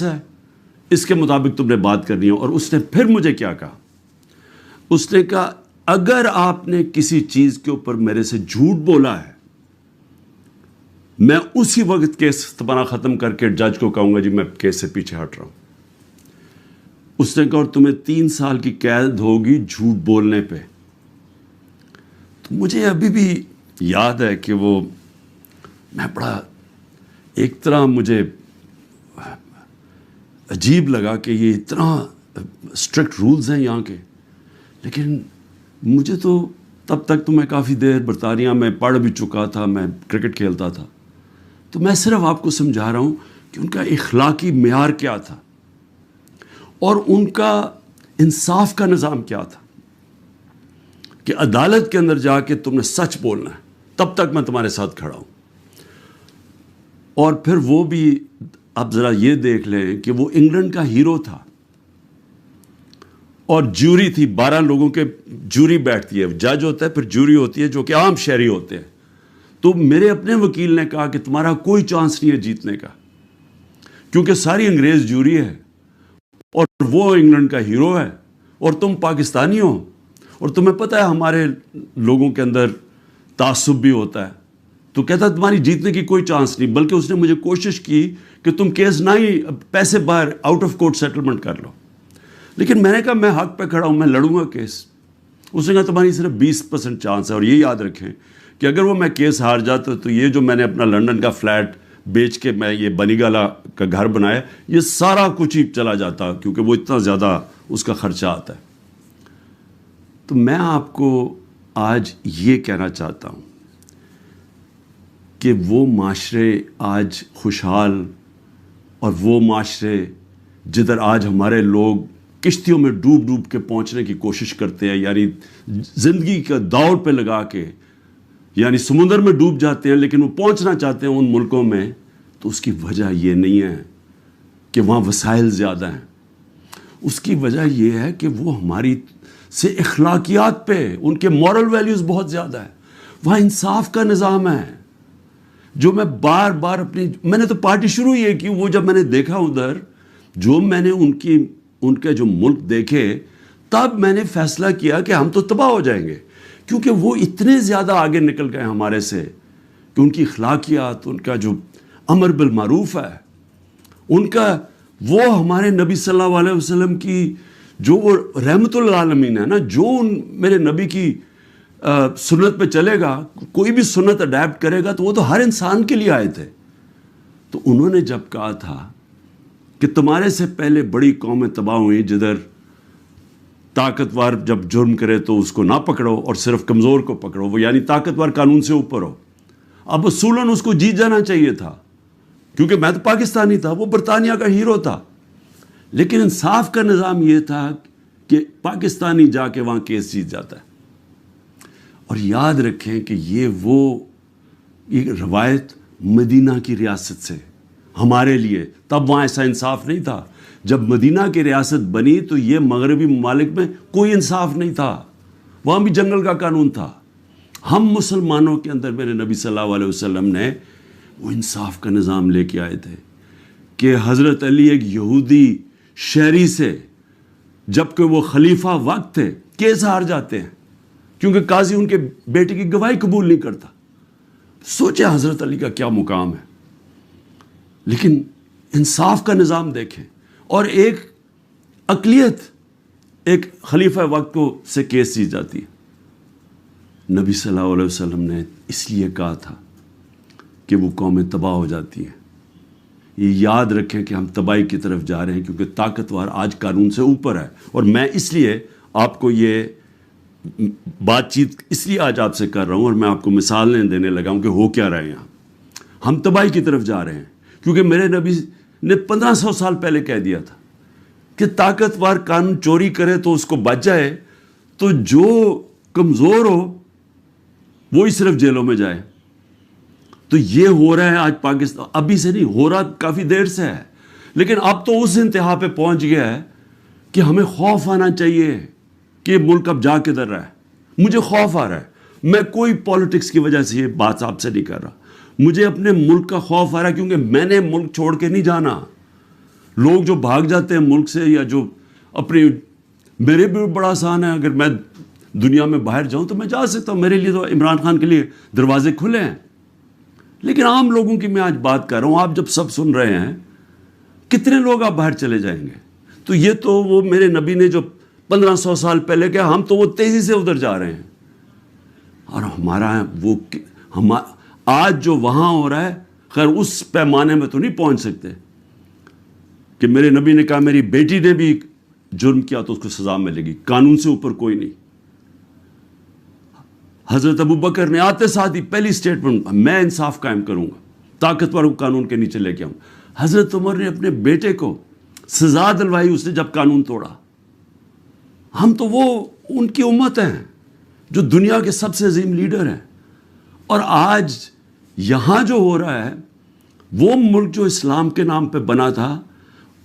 ہے، اس کے مطابق تم نے بات کرنی ہے۔ اور اس نے پھر مجھے کیا کہا؟ اس نے کہا اگر آپ نے کسی چیز کے اوپر میرے سے جھوٹ بولا ہے، میں اسی وقت کیس تمہارا ختم کر کے جج کو کہوں گا جی میں کیس سے پیچھے ہٹ رہا ہوں۔ اس نے کہا اور تمہیں 3 سال کی قید ہوگی جھوٹ بولنے پہ۔ تو مجھے ابھی بھی یاد ہے کہ وہ میں بڑا ایک طرح مجھے عجیب لگا کہ یہ اتنا اسٹرکٹ رولز ہیں یہاں کے، لیکن مجھے تو تب تک تو میں کافی دیر برطانیہ میں پڑھ بھی چکا تھا، میں کرکٹ کھیلتا تھا، تو میں صرف آپ کو سمجھا رہا ہوں کہ ان کا اخلاقی معیار کیا تھا اور ان کا انصاف کا نظام کیا تھا کہ عدالت کے اندر جا کے تم نے سچ بولنا ہے، تب تک میں تمہارے ساتھ کھڑا ہوں۔ اور پھر وہ بھی اب ذرا یہ دیکھ لیں کہ وہ انگلینڈ کا ہیرو تھا اور جوری تھی، 12 لوگوں کے جوری بیٹھتی ہے، جج ہوتا ہے پھر جوری ہوتی ہے جو کہ عام شہری ہوتے ہیں۔ تو میرے اپنے وکیل نے کہا کہ تمہارا کوئی چانس نہیں ہے جیتنے کا، کیونکہ ساری انگریز جوری ہے اور وہ انگلینڈ کا ہیرو ہے اور تم پاکستانی ہو، اور تمہیں پتہ ہے ہمارے لوگوں کے اندر تعصب بھی ہوتا ہے۔ تو کہتا تمہاری جیتنے کی کوئی چانس نہیں، بلکہ اس نے مجھے کوشش کی کہ تم کیس نہ ہی پیسے باہر آؤٹ آف کورٹ سیٹلمنٹ کر لو، لیکن میں نے کہا میں حق پہ کھڑا ہوں، میں لڑوں گا کیس۔ اس نے کہا تمہاری صرف 20% چانس ہے، اور یہ یاد رکھیں کہ اگر وہ میں کیس ہار جاتا تو یہ جو میں نے اپنا لنڈن کا فلیٹ بیچ کے میں یہ بنی گالا کا گھر بنایا، یہ سارا کچھ ہی چلا جاتا، کیونکہ وہ اتنا زیادہ اس کا خرچہ آتا ہے۔ تو میں آپ کو آج یہ کہنا چاہتا ہوں کہ وہ معاشرے آج خوشحال اور وہ معاشرے جدھر آج ہمارے لوگ کشتیوں میں ڈوب ڈوب کے پہنچنے کی کوشش کرتے ہیں، یعنی زندگی کا دوڑ پہ لگا کے، یعنی سمندر میں ڈوب جاتے ہیں لیکن وہ پہنچنا چاہتے ہیں ان ملکوں میں، تو اس کی وجہ یہ نہیں ہے کہ وہاں وسائل زیادہ ہیں، اس کی وجہ یہ ہے کہ وہ ہماری سے اخلاقیات پہ، ان کے مورل ویلیوز بہت زیادہ ہے، وہاں انصاف کا نظام ہے۔ جو میں بار بار میں نے تو پارٹی شروع یہ کی، وہ جب میں نے دیکھا ادھر، جو میں نے ان کے جو ملک دیکھے، تب میں نے فیصلہ کیا کہ ہم تو تباہ ہو جائیں گے، کیونکہ وہ اتنے زیادہ آگے نکل گئے ہمارے سے کہ ان کی اخلاقیات، ان کا جو امر بالمعروف ہے، ان کا وہ ہمارے نبی صلی اللہ علیہ وسلم کی جو وہ رحمت للعالمین ہے نا، جو میرے نبی کی سنت پہ چلے گا، کوئی بھی سنت اڈیپٹ کرے گا تو وہ تو ہر انسان کے لیے آئے تھے۔ تو انہوں نے جب کہا تھا کہ تمہارے سے پہلے بڑی قومیں تباہ ہوئیں، جدھر طاقتور جب جرم کرے تو اس کو نہ پکڑو اور صرف کمزور کو پکڑو، وہ یعنی طاقتور قانون سے اوپر ہو۔ اب اصولاً اس کو جیت جانا چاہیے تھا، کیونکہ میں تو پاکستانی تھا، وہ برطانیہ کا ہیرو تھا، لیکن انصاف کا نظام یہ تھا کہ پاکستانی جا کے وہاں کیس جیت جاتا ہے۔ اور یاد رکھیں کہ یہ روایت مدینہ کی ریاست سے ہمارے لیے، تب وہاں ایسا انصاف نہیں تھا۔ جب مدینہ کی ریاست بنی تو یہ مغربی ممالک میں کوئی انصاف نہیں تھا، وہاں بھی جنگل کا قانون تھا۔ ہم مسلمانوں کے اندر میرے نبی صلی اللہ علیہ وسلم نے وہ انصاف کا نظام لے کے آئے تھے کہ حضرت علی ایک یہودی شہری سے، جبکہ وہ خلیفہ وقت تھے، کیس ہار جاتے ہیں کیونکہ قاضی ان کے بیٹے کی گواہی قبول نہیں کرتا۔ سوچیں حضرت علی کا کیا مقام ہے، لیکن انصاف کا نظام دیکھیں، اور ایک اقلیت ایک خلیفہ وقت کو سے کیس جیت جاتی ہے۔ نبی صلی اللہ علیہ وسلم نے اس لیے کہا تھا کہ وہ قومیں تباہ ہو جاتی ہیں۔ یہ یاد رکھیں کہ ہم تباہی کی طرف جا رہے ہیں، کیونکہ طاقتور آج قانون سے اوپر ہے۔ اور میں اس لیے آپ کو یہ بات چیت اس لیے آج آپ سے کر رہا ہوں، اور میں آپ کو مثالیں دینے لگا ہوں کہ ہو کیا رہے ہیں یہاں۔ ہم تباہی کی طرف جا رہے ہیں، کیونکہ میرے نبی نے 1500 سال پہلے کہہ دیا تھا کہ طاقتور قانون چوری کرے تو اس کو بچ جائے، تو جو کمزور ہو وہی صرف جیلوں میں جائے۔ تو یہ ہو رہا ہے آج پاکستان، ابھی سے نہیں ہو رہا، کافی دیر سے ہے، لیکن اب تو اس انتہا پہ پہنچ گیا ہے کہ ہمیں خوف آنا چاہیے کہ ملک اب جا کدھر رہا ہے۔ مجھے خوف آ رہا ہے، میں کوئی پالیٹکس کی وجہ سے یہ بات آپ سے نہیں کر رہا، مجھے اپنے ملک کا خوف آ رہا ہے، کیونکہ میں نے ملک چھوڑ کے نہیں جانا، لوگ جو بھاگ جاتے ہیں ملک سے یا جو اپنی، میرے بھی بڑا آسان ہے، اگر میں دنیا میں باہر جاؤں تو میں جا سکتا ہوں، میرے لیے تو عمران خان کے لیے دروازے کھلے ہیں. لیکن عام لوگوں کی میں آج بات کر رہا ہوں، آپ جب سب سن رہے ہیں کتنے لوگ آپ باہر چلے جائیں گے؟ تو یہ تو وہ میرے نبی نے جو 1500 سال پہلے کیا، ہم تو وہ تیزی سے ادھر جا رہے ہیں. اور ہمارا وہ آج جو وہاں ہو رہا ہے، خیر اس پیمانے میں تو نہیں پہنچ سکتے کہ میرے نبی نے کہا میری بیٹی نے بھی جرم کیا تو اس کو سزا ملے گی، قانون سے اوپر کوئی نہیں. حضرت ابوبکر نے آتے ساتھ ہی پہلی سٹیٹمنٹ، میں انصاف قائم کروں گا، طاقتور کو قانون کے نیچے لے کے آؤں. حضرت عمر نے اپنے بیٹے کو سزا دلوائی اس نے جب قانون توڑا. ہم تو وہ ان کی امت ہیں جو دنیا کے سب سے عظیم لیڈر ہیں. اور آج یہاں جو ہو رہا ہے، وہ ملک جو اسلام کے نام پہ بنا تھا،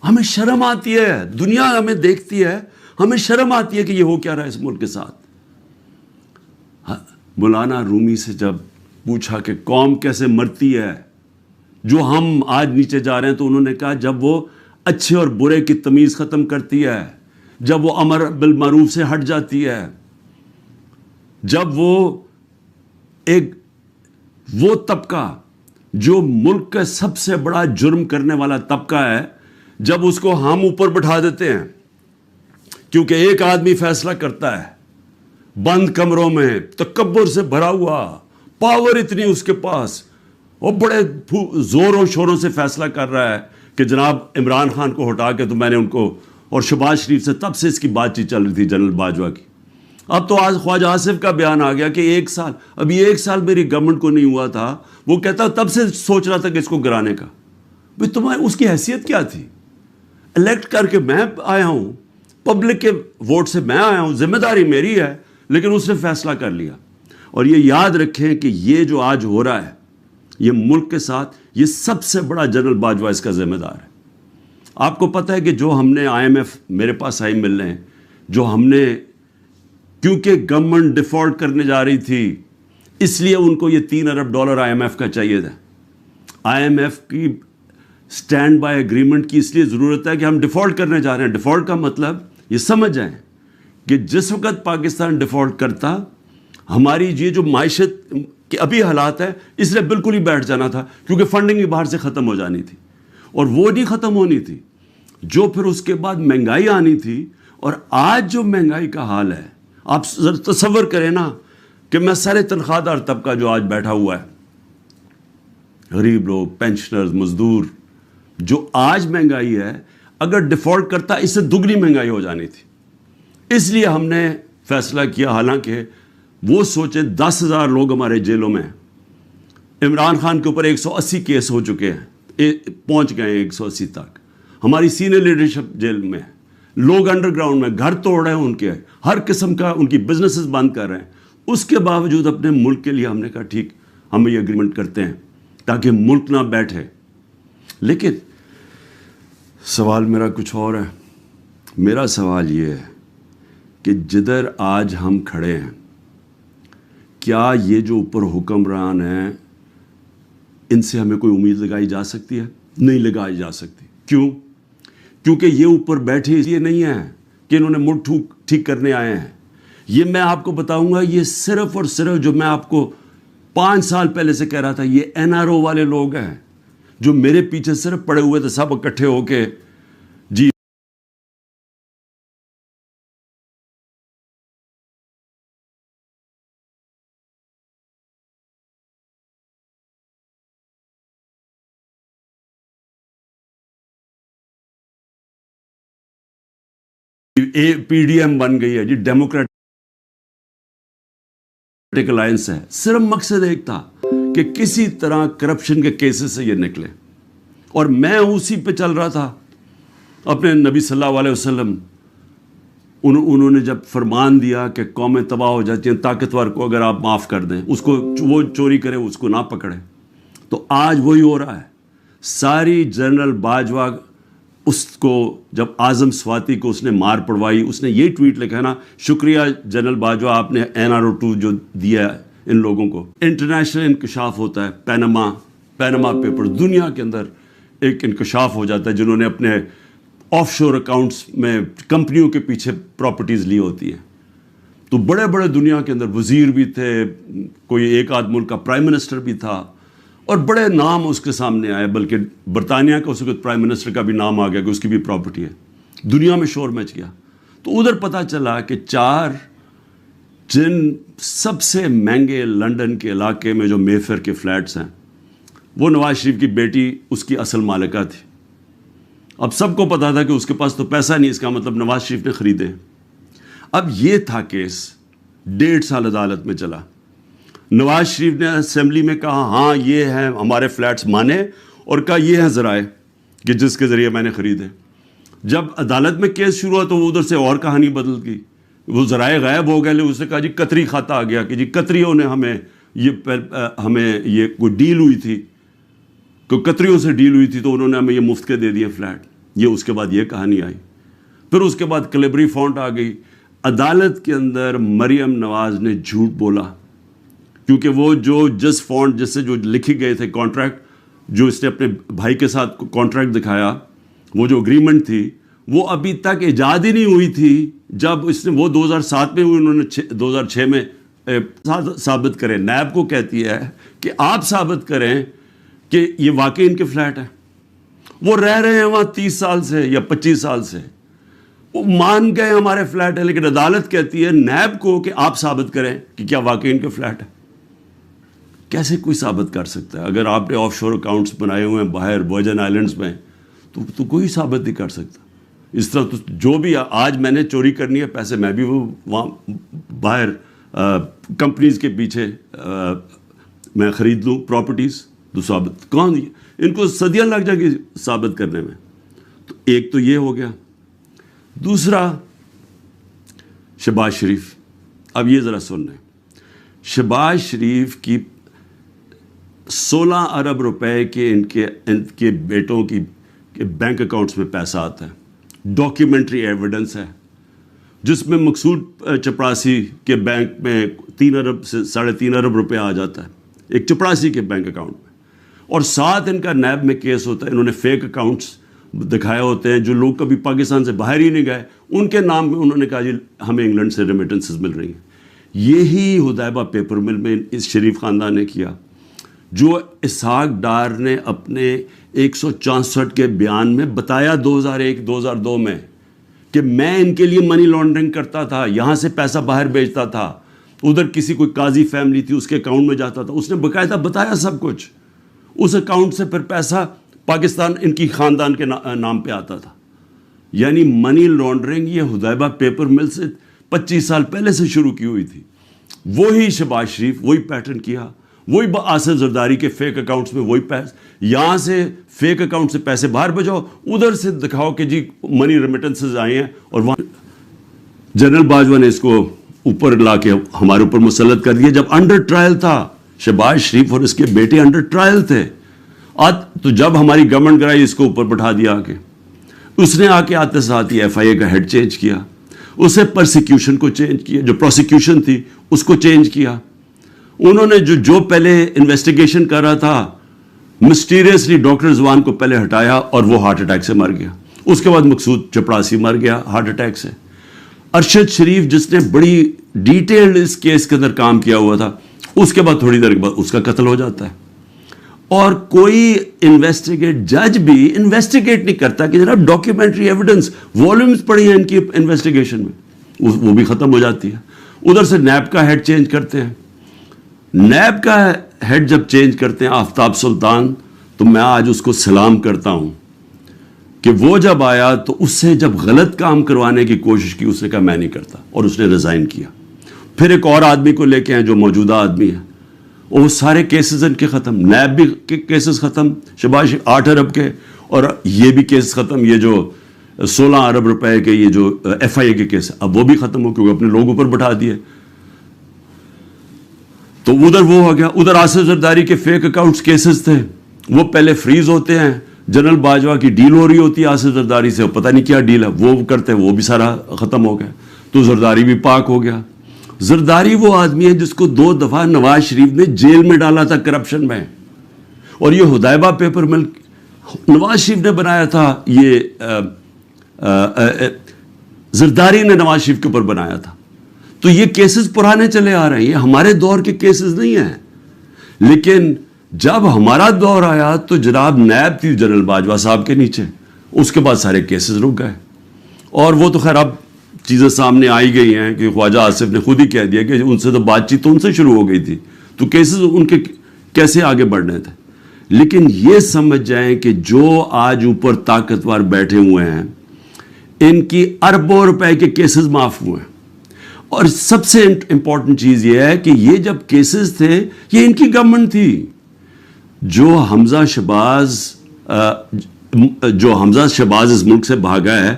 ہمیں شرم آتی ہے، دنیا ہمیں دیکھتی ہے، ہمیں شرم آتی ہے کہ یہ ہو کیا رہا ہے اس ملک کے ساتھ. مولانا رومی سے جب پوچھا کہ قوم کیسے مرتی ہے جو ہم آج نیچے جا رہے ہیں، تو انہوں نے کہا جب وہ اچھے اور برے کی تمیز ختم کرتی ہے، جب وہ امر بالمعروف سے ہٹ جاتی ہے، جب وہ طبقہ جو ملک کا سب سے بڑا جرم کرنے والا طبقہ ہے، جب اس کو ہم اوپر بٹھا دیتے ہیں، کیونکہ ایک آدمی فیصلہ کرتا ہے بند کمروں میں، تکبر سے بھرا ہوا، پاور اتنی اس کے پاس، وہ بڑے زور و شوروں سے فیصلہ کر رہا ہے کہ جناب عمران خان کو ہٹا کے تو میں نے ان کو، اور شہباز شریف سے تب سے اس کی بات چیت چل رہی تھی جنرل باجوہ کی. اب تو آج خواجہ آصف کا بیان آ گیا کہ ابھی ایک سال میری گورنمنٹ کو نہیں ہوا تھا، وہ کہتا تب سے سوچ رہا تھا کہ اس کو گرانے کا. بھئی تمہیں اس کی حیثیت کیا تھی؟ الیکٹ کر کے میں آیا ہوں، پبلک کے ووٹ سے میں آیا ہوں، ذمہ داری میری ہے، لیکن اس نے فیصلہ کر لیا. اور یہ یاد رکھیں کہ یہ جو آج ہو رہا ہے یہ ملک کے ساتھ، یہ سب سے بڑا جنرل باجوہ اس کا ذمہ دار ہے. آپ کو پتہ ہے کہ جو ہم نے IMF میرے پاس آئی ملنے ہیں، جو ہم نے، کیونکہ گورنمنٹ ڈیفالٹ کرنے جا رہی تھی اس لیے ان کو یہ $3 ارب IMF کا چاہیے تھا. IMF کی سٹینڈ بائی ایگریمنٹ کی اس لیے ضرورت ہے کہ ہم ڈیفالٹ کرنے جا رہے ہیں. ڈیفالٹ کا مطلب یہ سمجھ جائیں کہ جس وقت پاکستان ڈیفالٹ کرتا، ہماری یہ جو معیشت کے ابھی حالات ہے، اس لیے بالکل ہی بیٹھ جانا تھا، کیونکہ فنڈنگ بھی باہر سے ختم ہو جانی تھی، اور وہ نہیں ختم ہونی تھی جو پھر اس کے بعد مہنگائی آنی تھی. اور آج جو مہنگائی کا حال ہے، آپ ذرا تصور کریں نا کہ میں سارے تنخواہ دار طبقہ جو آج بیٹھا ہوا ہے، غریب لوگ، پینشنرز، مزدور، جو آج مہنگائی ہے، اگر ڈیفالٹ کرتا اس سے دگنی مہنگائی ہو جانی تھی. اس لیے ہم نے فیصلہ کیا، حالانکہ وہ سوچیں 10,000 لوگ ہمارے جیلوں میں ہیں، عمران خان کے اوپر 180 کیس ہو چکے ہیں، پہنچ گئے ہیں 180 تک، ہماری سینئر لیڈرشپ جیل میں ہے، لوگ انڈر گراؤنڈ میں گھر توڑ رہے ہیں، ان کے ہر قسم کا ان کی بزنسز بند کر رہے ہیں. اس کے باوجود اپنے ملک کے لیے ہم نے کہا ٹھیک، ہم یہ اگریمنٹ کرتے ہیں تاکہ ملک نہ بیٹھے. لیکن سوال میرا کچھ اور ہے. میرا سوال یہ ہے کہ جدھر آج ہم کھڑے ہیں، کیا یہ جو اوپر حکمران ہیں ان سے ہمیں کوئی امید لگائی جا سکتی ہے؟ نہیں لگائی جا سکتی. کیوں؟ کیونکہ یہ اوپر بیٹھے اس لیے نہیں ہیں کہ انہوں نے ملک ٹھیک کرنے آئے ہیں. یہ میں آپ کو بتاؤں گا، یہ صرف اور صرف جو میں آپ کو 5 سال پہلے سے کہہ رہا تھا، یہ NRO والے لوگ ہیں جو میرے پیچھے صرف پڑے ہوئے تھے، سب اکٹھے ہو کے جی PDM بن گئی ہے جی، ڈیموکریٹک الائنس ہے. صرف مقصد ایک تھا کہ کسی طرح کرپشن کے کیسز سے یہ نکلے، اور میں اسی پہ چل رہا تھا. اپنے نبی صلی اللہ علیہ وسلم انہوں نے جب فرمان دیا کہ قومیں تباہ ہو جاتی ہیں، طاقتور کو اگر آپ معاف کر دیں، اس کو وہ چوری کرے اس کو نہ پکڑیں. تو آج وہی ہو رہا ہے. ساری جنرل باجوہ اس کو جب اعظم سواتی کو اس نے مار پڑوائی، اس نے یہ ٹویٹ لکھا نا، شکریہ جنرل باجوہ، آپ نے NRO 2 جو دیا ہے ان لوگوں کو. انٹرنیشنل انکشاف ہوتا ہے، پینما پیپر، دنیا کے اندر ایک انکشاف ہو جاتا ہے، جنہوں نے اپنے آف شور اکاؤنٹس میں کمپنیوں کے پیچھے پراپرٹیز لی ہوتی ہیں. تو بڑے بڑے دنیا کے اندر وزیر بھی تھے, کوئی ایک آدھ ملک کا پرائم منسٹر بھی تھا, اور بڑے نام اس کے سامنے آئے, بلکہ برطانیہ کا اس وقت پرائم منسٹر کا بھی نام آ گیا کہ اس کی بھی پراپرٹی ہے. دنیا میں شور مچ گیا. تو ادھر پتہ چلا کہ 4 جن سب سے مہنگے لنڈن کے علاقے میں جو مے فیئر کے فلیٹس ہیں, وہ نواز شریف کی بیٹی اس کی اصل مالکہ تھی. اب سب کو پتا تھا کہ اس کے پاس تو پیسہ نہیں, اس کا مطلب نواز شریف نے خریدے. اب یہ تھا کیس, 1.5 سال عدالت میں چلا. نواز شریف نے اسمبلی میں کہا ہاں یہ ہیں ہمارے فلیٹس مانے, اور کہا یہ ہیں ذرائع کہ جس کے ذریعے میں نے خریدے. جب عدالت میں کیس شروع ہوا تو وہ ادھر سے اور کہانی بدل گئی. وہ ذرائع غائب ہو گئے. اس نے کہا جی قطری کھاتا آ گیا کہ جی قطریوں نے ہمیں یہ کوئی ڈیل ہوئی تھی, کوئی قطریوں سے ڈیل ہوئی تھی تو انہوں نے ہمیں یہ مفت کے دے دیے فلیٹ. یہ اس کے بعد یہ کہانی آئی. پھر اس کے بعد کلیبری فونٹ آ گئی. عدالت کے اندر مریم نواز نے جھوٹ بولا, کیونکہ وہ جو جس فونٹ جس سے جو لکھی گئے تھے کانٹریکٹ, جو اس نے اپنے بھائی کے ساتھ کانٹریکٹ دکھایا, وہ جو اگریمنٹ تھی وہ ابھی تک ایجاد ہی نہیں ہوئی تھی. جب اس نے وہ 2007 میں ہوئی, انہوں نے 2006 میں ثابت کرے. نیب کو کہتی ہے کہ آپ ثابت کریں کہ یہ واقعی ان کے فلیٹ ہے. وہ رہ رہے ہیں وہاں 30 سال سے یا 25 سال سے, وہ مان گئے ہمارے فلیٹ ہے, لیکن عدالت کہتی ہے نیب کو کہ آپ ثابت کریں کہ کیا واقعی ان کے فلیٹ ہے. کیسے کوئی ثابت کر سکتا ہے؟ اگر آپ نے آف شور اکاؤنٹس بنائے ہوئے ہیں باہر ورجن آئلینڈز میں, تو کوئی ثابت نہیں کر سکتا. اس طرح تو جو بھی آج میں نے چوری کرنی ہے پیسے, میں بھی وہ وہاں باہر کمپنیز کے پیچھے میں خرید لوں پراپرٹیز, تو ثابت کون, ان کو صدیاں لگ جائیں گی ثابت کرنے میں. تو ایک تو یہ ہو گیا. دوسرا شہباز شریف. اب یہ ذرا سن لیں. شہباز شریف کی 16 ارب روپے کے ان کے بیٹوں کی بینک اکاؤنٹس میں پیسہ آتا ہے. ڈاکیومنٹری ایویڈنس ہے جس میں مقصود چپراسی کے بینک میں 3 ارب سے 3.5 ارب روپے آ جاتا ہے ایک چپراسی کے بینک اکاؤنٹ میں. اور ساتھ ان کا نیب میں کیس ہوتا ہے. انہوں نے فیک اکاؤنٹس دکھائے ہوتے ہیں, جو لوگ کبھی پاکستان سے باہر ہی نہیں گئے, ان کے نام میں انہوں نے کہا جی ہمیں انگلینڈ سے ریمیٹنسز مل رہی ہیں. یہی حدیبہ پیپر مل میں اس شریف خاندان نے کیا, جو اسحاق ڈار نے اپنے 164 کے بیان میں بتایا 2001-2002 میں کہ میں ان کے لیے منی لانڈرنگ کرتا تھا, یہاں سے پیسہ باہر بھیجتا تھا, ادھر کسی کوئی قاضی فیملی تھی اس کے اکاؤنٹ میں جاتا تھا. اس نے باقاعدہ بتایا سب کچھ. اس اکاؤنٹ سے پھر پیسہ پاکستان ان کی خاندان کے نام پہ آتا تھا. یعنی منی لانڈرنگ یہ حدیبہ پیپر مل سے 25 سال پہلے سے شروع کی ہوئی تھی. وہی شہباز شریف وہی پیٹرن کیا, وہی آصف زرداری کے فیک اکاؤنٹس میں وہی پیسے, یہاں سے فیک اکاؤنٹ سے پیسے باہر بھیجو, ادھر سے دکھاؤ کہ جی منی ریمیٹنسز آئے ہیں. اور وہاں جنرل باجوہ نے اس کو اوپر لا کے ہمارے اوپر مسلط کر دیا. جب انڈر ٹرائل تھا شہباز شریف اور اس کے بیٹے انڈر ٹرائل تھے, تو جب ہماری گورنمنٹ گرائی اس کو اوپر بٹھا دیا آ کے. اس نے آ کے آتے ساتھ ہی ایف آئی اے کا ہیڈ چینج کیا, اسے پرسیکیوشن کو چینج کیا, جو پروسیکیوشن تھی اس کو چینج کیا. انہوں نے جو پہلے انویسٹیگیشن کر رہا تھا, مسٹیریسلی ڈاکٹر رضوان کو پہلے ہٹایا اور وہ ہارٹ اٹیک سے مر گیا. اس کے بعد مقصود چپراسی مر گیا ہارٹ اٹیک سے. ارشد شریف جس نے بڑی ڈیٹیلڈ اس کیس کے اندر کام کیا ہوا تھا, اس کے بعد تھوڑی دیر کے بعد اس کا قتل ہو جاتا ہے. اور کوئی جج بھی انویسٹیگیٹ نہیں کرتا کہ جناب ڈاکیومنٹری ایویڈنس والومز پڑی ہیں ان کی انویسٹیگیشن میں, وہ بھی ختم ہو جاتی ہے. ادھر سے نیب کا ہیڈ چینج کرتے ہیں. نیب کا ہیڈ جب چینج کرتے ہیں آفتاب سلطان, تو میں آج اس کو سلام کرتا ہوں کہ وہ جب آیا تو اس سے جب غلط کام کروانے کی کوشش کی, اس نے کہا میں نہیں کرتا, اور اس نے ریزائن کیا. پھر ایک اور آدمی کو لے کے آئے جو موجودہ آدمی ہے, اور وہ سارے کیسز ان کے ختم. نیب بھی کیسز ختم, شہباز 8 ارب کے, اور یہ بھی کیس ختم. یہ جو 16 ارب روپے کے یہ جو ایف آئی اے کے کیس, اب وہ بھی ختم ہو کیونکہ اپنے لوگوں پر بٹھا دیے. تو ادھر وہ ہو گیا. ادھر آصف زرداری کے فیک اکاؤنٹس کیسز تھے, وہ پہلے فریز ہوتے ہیں. جنرل باجوہ کی ڈیل ہو رہی ہوتی ہے آصف زرداری سے, پتہ نہیں کیا ڈیل ہے, وہ کرتے ہیں, وہ بھی سارا ختم ہو گیا. تو زرداری بھی پاک ہو گیا. زرداری وہ آدمی ہے جس کو 2 دفعہ نواز شریف نے جیل میں ڈالا تھا کرپشن میں. اور یہ حدیبہ پیپر مل نواز شریف نے بنایا تھا. یہ زرداری نے نواز شریف کے اوپر بنایا تھا. تو یہ کیسز پرانے چلے آ رہے ہیں, یہ ہمارے دور کے کیسز نہیں ہیں. لیکن جب ہمارا دور آیا تو جناب نیب تھی جنرل باجوہ صاحب کے نیچے, اس کے بعد سارے کیسز رک گئے. اور وہ تو خیر اب چیزیں سامنے آئی گئی ہیں کہ خواجہ آصف نے خود ہی کہہ دیا کہ ان سے تو بات چیت تو ان سے شروع ہو گئی تھی, تو کیسز ان کے کیسے آگے بڑھنے تھے. لیکن یہ سمجھ جائیں کہ جو آج اوپر طاقتور بیٹھے ہوئے ہیں ان کی اربوں روپے کے کیسز معاف ہوئے ہیں. اور سب سے امپورٹنٹ چیز یہ ہے کہ یہ جب کیسز تھے یہ ان کی گورنمنٹ تھی. جو حمزہ شہباز اس ملک سے بھاگا ہے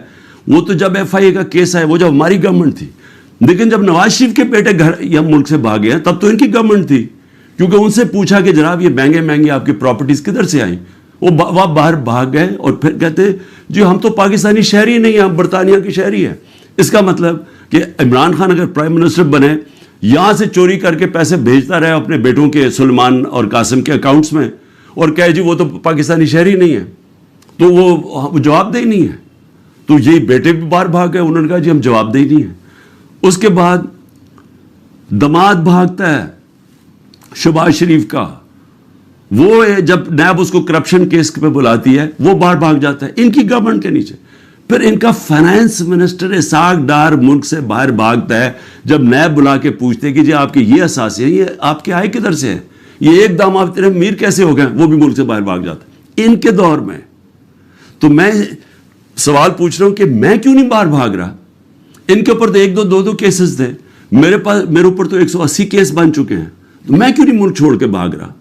وہ تو جب ایف آئی اے کا کیس ہے وہ جب ہماری گورنمنٹ تھی. لیکن جب نواز شریف کے بیٹے گھر یا ملک سے بھاگے ہیں تب تو ان کی گورنمنٹ تھی, کیونکہ ان سے پوچھا کہ جناب یہ مہنگے آپ کی پراپرٹیز کدھر سے آئیں. وہ باہر بھاگ گئے اور پھر کہتے جی ہم تو پاکستانی شہری نہیں ہیں, ہم برطانیہ کے شہری ہیں. اس کا مطلب کہ عمران خان اگر پرائم منسٹر بنے یہاں سے چوری کر کے پیسے بھیجتا رہے اپنے بیٹوں کے سلمان اور قاسم کے اکاؤنٹس میں اور کہے جی وہ تو پاکستانی شہری نہیں ہے, تو وہ جواب دہی نہیں ہے. تو یہی بیٹے بھی باہر بھاگ گئے, انہوں نے کہا جی ہم جواب دہی نہیں ہیں. اس کے بعد دماد بھاگتا ہے شہباز شریف کا, وہ جب نیب اس کو کرپشن کیس پہ بلاتی ہے وہ باہر بھاگ جاتا ہے ان کی گورنمنٹ کے نیچے. پھر ان کا فائنانس منسٹر اسحاق ڈار ملک سے باہر بھاگتا ہے جب نیب بلا کے پوچھتے ہیں کہ جی آپ کے یہ اثاثے ہیں, یہ آپ کے آئے کدھر سے ہیں, یہ ایک دام آپ تیرے میر کیسے ہو گئے, وہ بھی ملک سے باہر بھاگ جاتا ہے ان کے دور میں. تو میں سوال پوچھ رہا ہوں کہ میں کیوں نہیں باہر بھاگ رہا. ان کے اوپر تو دو کیسز تھے, میرے اوپر تو 180 کیس بن چکے ہیں, تو میں کیوں نہیں ملک چھوڑ کے بھاگ رہا.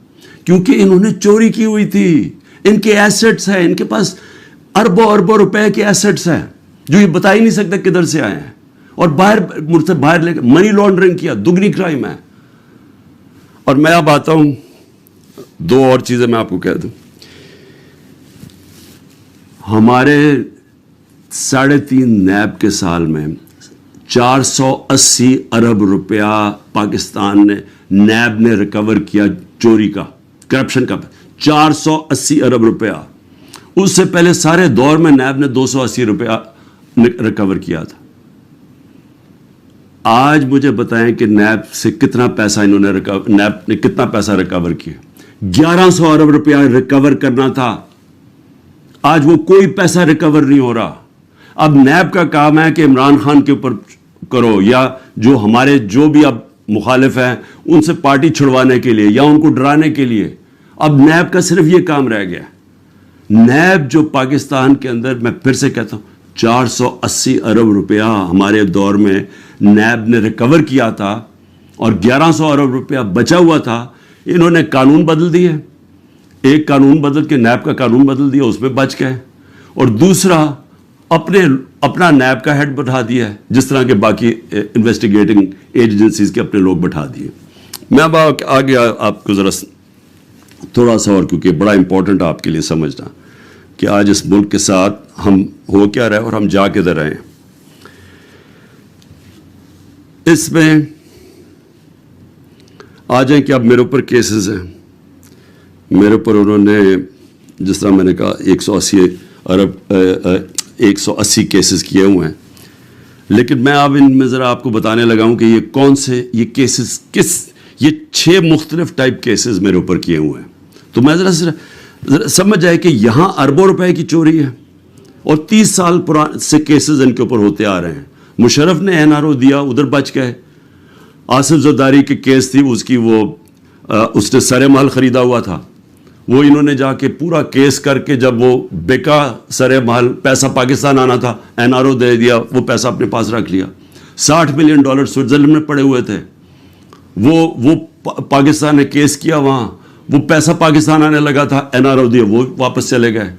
کیونکہ انہوں نے چوری کی ہوئی تھی, ان کے ایسٹس ہیں, ان کے پاس اربوں روپے کے ایسٹس ہیں جو یہ بتا ہی نہیں سکتے کدھر سے آئے ہیں, اور ملک سے باہر لے کے منی لانڈرنگ کیا, دگنی کرائم ہے. اور میں اب آتا ہوں, دو اور چیزیں میں آپ کو کہہ دوں. ہمارے 3.5 نیب کے سال میں 480 ارب روپیہ پاکستان نے نیب نے ریکور کیا چوری کا, کرپشن کا, 480 ارب روپیہ. اس سے پہلے سارے دور میں نیب نے 280 روپیہ ریکور کیا تھا. آج مجھے بتائیں کہ نیب سے کتنا پیسہ نیب نے کتنا پیسہ ریکور کیا. 1100 ارب روپیہ ریکور کرنا تھا, آج وہ کوئی پیسہ ریکور نہیں ہو رہا. اب نیب کا کام ہے کہ عمران خان کے اوپر کرو یا جو ہمارے جو بھی اب مخالف ہیں ان سے پارٹی چھڑوانے کے لیے یا ان کو ڈرانے کے لیے. اب نیب کا صرف یہ کام رہ گیا. نیب جو پاکستان کے اندر, میں پھر سے کہتا ہوں, 480 ارب روپیہ ہمارے دور میں نیب نے ریکور کیا تھا اور 1100 ارب روپیہ بچا ہوا تھا. انہوں نے قانون بدل دیے, ایک قانون بدل کے نیب کا قانون بدل دیا, اس میں بچ گئے, اور دوسرا اپنا نیب کا ہیڈ بٹھا دیا ہے, جس طرح کے باقی انویسٹیگیٹنگ ایجنسیز کے اپنے لوگ بٹھا دیے. میں اب آگے آپ کو ذرا تھوڑا سا, اور کیونکہ بڑا امپورٹنٹ آپ کے لیے سمجھنا کہ آج اس ملک کے ساتھ ہم ہو کیا رہے اور ہم جا کدھر رہے ہیں. اس میں آ جائیں کہ اب میرے اوپر کیسز ہیں, میرے اوپر انہوں نے جس طرح میں نے کہا 180 کیسز کیے ہوئے ہیں. لیکن میں اب ان میں ذرا آپ کو بتانے لگا ہوں کہ یہ کون سے یہ کیسز یہ 6 مختلف ٹائپ کیسز میرے اوپر کیے ہوئے ہیں. تو میں ذرا سمجھ جائے کہ یہاں اربوں روپے کی چوری ہے اور 30 سال سے کیسز ان کے اوپر ہوتے آ رہے ہیں. مشرف نے NRO دیا, ادھر بچ گئے. آصف زرداری کی کیس تھی, اس کی اس نے سر محل خریدا ہوا تھا, وہ انہوں نے جا کے پورا کیس کر کے جب وہ بیکا سر محل, پیسہ پاکستان آنا تھا, NRO دے دیا, وہ پیسہ اپنے پاس رکھ لیا. $60 ملین سوئٹزرلینڈ میں پڑے ہوئے تھے, وہ پاکستان نے کیس کیا وہاں, وہ پیسہ پاکستان آنے لگا تھا, NRO دیا, وہ واپس چلے گئے.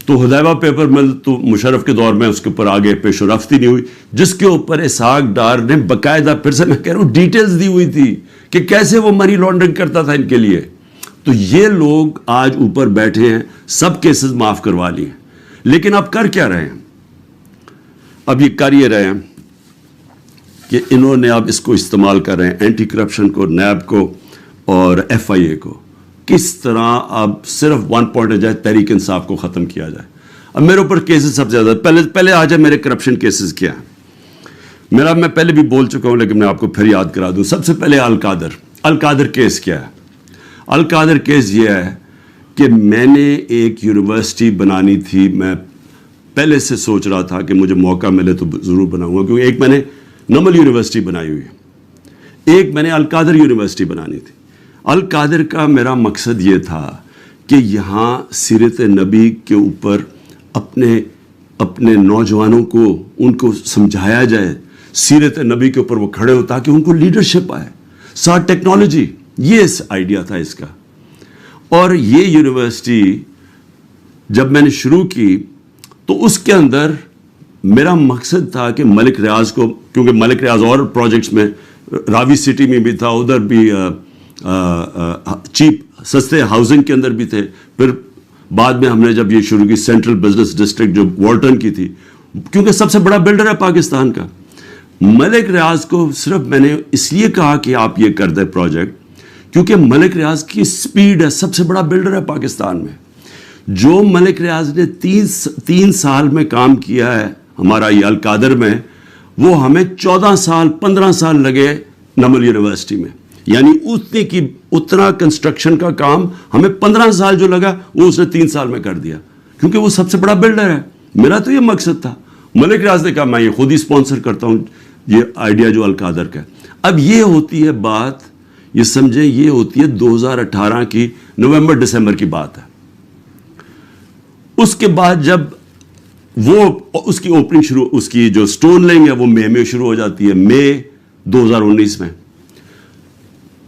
تو حدیبہ پیپر مل تو مشرف کے دور میں اس کے اوپر آگے پیش و رفت ہی نہیں ہوئی, جس کے اوپر اسحاق ڈار نے باقاعدہ, پھر سے میں کہہ رہا ہوں, ڈیٹیلز دی ہوئی تھی کہ کیسے وہ منی لانڈرنگ کرتا تھا ان کے لیے. تو یہ لوگ آج اوپر بیٹھے ہیں, سب کیسز معاف کروا لیے. لیکن اب کر کیا رہے ہیں؟ اب یہ کر یہ رہے ہیں کہ انہوں نے اب اس کو استعمال کر رہے ہیں, اینٹی کرپشن کو, نیب کو اور FIA کو, کس طرح اب صرف 1 پوائنٹ جائے, تحریک انصاف کو ختم کیا جائے. اب میرے اوپر کیسز سب سے زیادہ پہلے آ جائے میرے کرپشن کیسز کیا ہیں. میں پہلے بھی بول چکا ہوں لیکن میں آپ کو پھر یاد کرا دوں. سب سے پہلے القادر کیس کیا ہے؟ القادر کیس یہ ہے کہ میں نے ایک یونیورسٹی بنانی تھی. میں پہلے سے سوچ رہا تھا کہ مجھے موقع ملے تو ضرور بناؤں گا, کیونکہ ایک میں نے نمل یونیورسٹی بنائی ہوئی ہے, ایک میں نے القادر یونیورسٹی بنانی تھی. القادر کا میرا مقصد یہ تھا کہ یہاں سیرت نبی کے اوپر اپنے نوجوانوں کو ان کو سمجھایا جائے, سیرت نبی کے اوپر وہ کھڑے ہو تاکہ ان کو لیڈرشپ آئے, ساتھ ٹیکنالوجی. یہ آئیڈیا تھا اس کا. اور یہ یونیورسٹی جب میں نے شروع کی تو اس کے اندر میرا مقصد تھا کہ ملک ریاض کو, کیونکہ ملک ریاض اور پروجیکٹس میں راوی سٹی میں بھی تھا, ادھر بھی چیپ سستے ہاؤسنگ کے اندر بھی تھے, پھر بعد میں ہم نے جب یہ شروع کی سینٹرل بزنس ڈسٹرکٹ جو والٹن کی تھی, کیونکہ سب سے بڑا بلڈر ہے پاکستان کا. ملک ریاض کو صرف میں نے اس لیے کہا کہ آپ یہ کر دیں پروجیکٹ کیونکہ ملک ریاض کی سپیڈ ہے, سب سے بڑا بلڈر ہے پاکستان میں. جو ملک ریاض نے 3 سال میں کام کیا ہے ہمارا یہ القادر میں, وہ ہمیں 14 سال 15 سال لگے نمل یونیورسٹی میں. یعنی اتنا کنسٹرکشن کا کام ہمیں 15 سال جو لگا وہ اس نے 3 سال میں کر دیا, کیونکہ وہ سب سے بڑا بلڈر ہے. میرا تو یہ مقصد تھا. ملک ریاض نے کہا میں یہ خود ہی اسپانسر کرتا ہوں یہ آئیڈیا جو القادر کا ہے. اب یہ ہوتی ہے بات, یہ سمجھیں یہ ہوتی ہے 2018 کی نومبر دسمبر کی بات ہے. اس کے بعد جب وہ اس کی اوپننگ شروع, اس کی جو سٹون لینگ ہے وہ مئی میں شروع ہو جاتی ہے, مئی 2019 میں.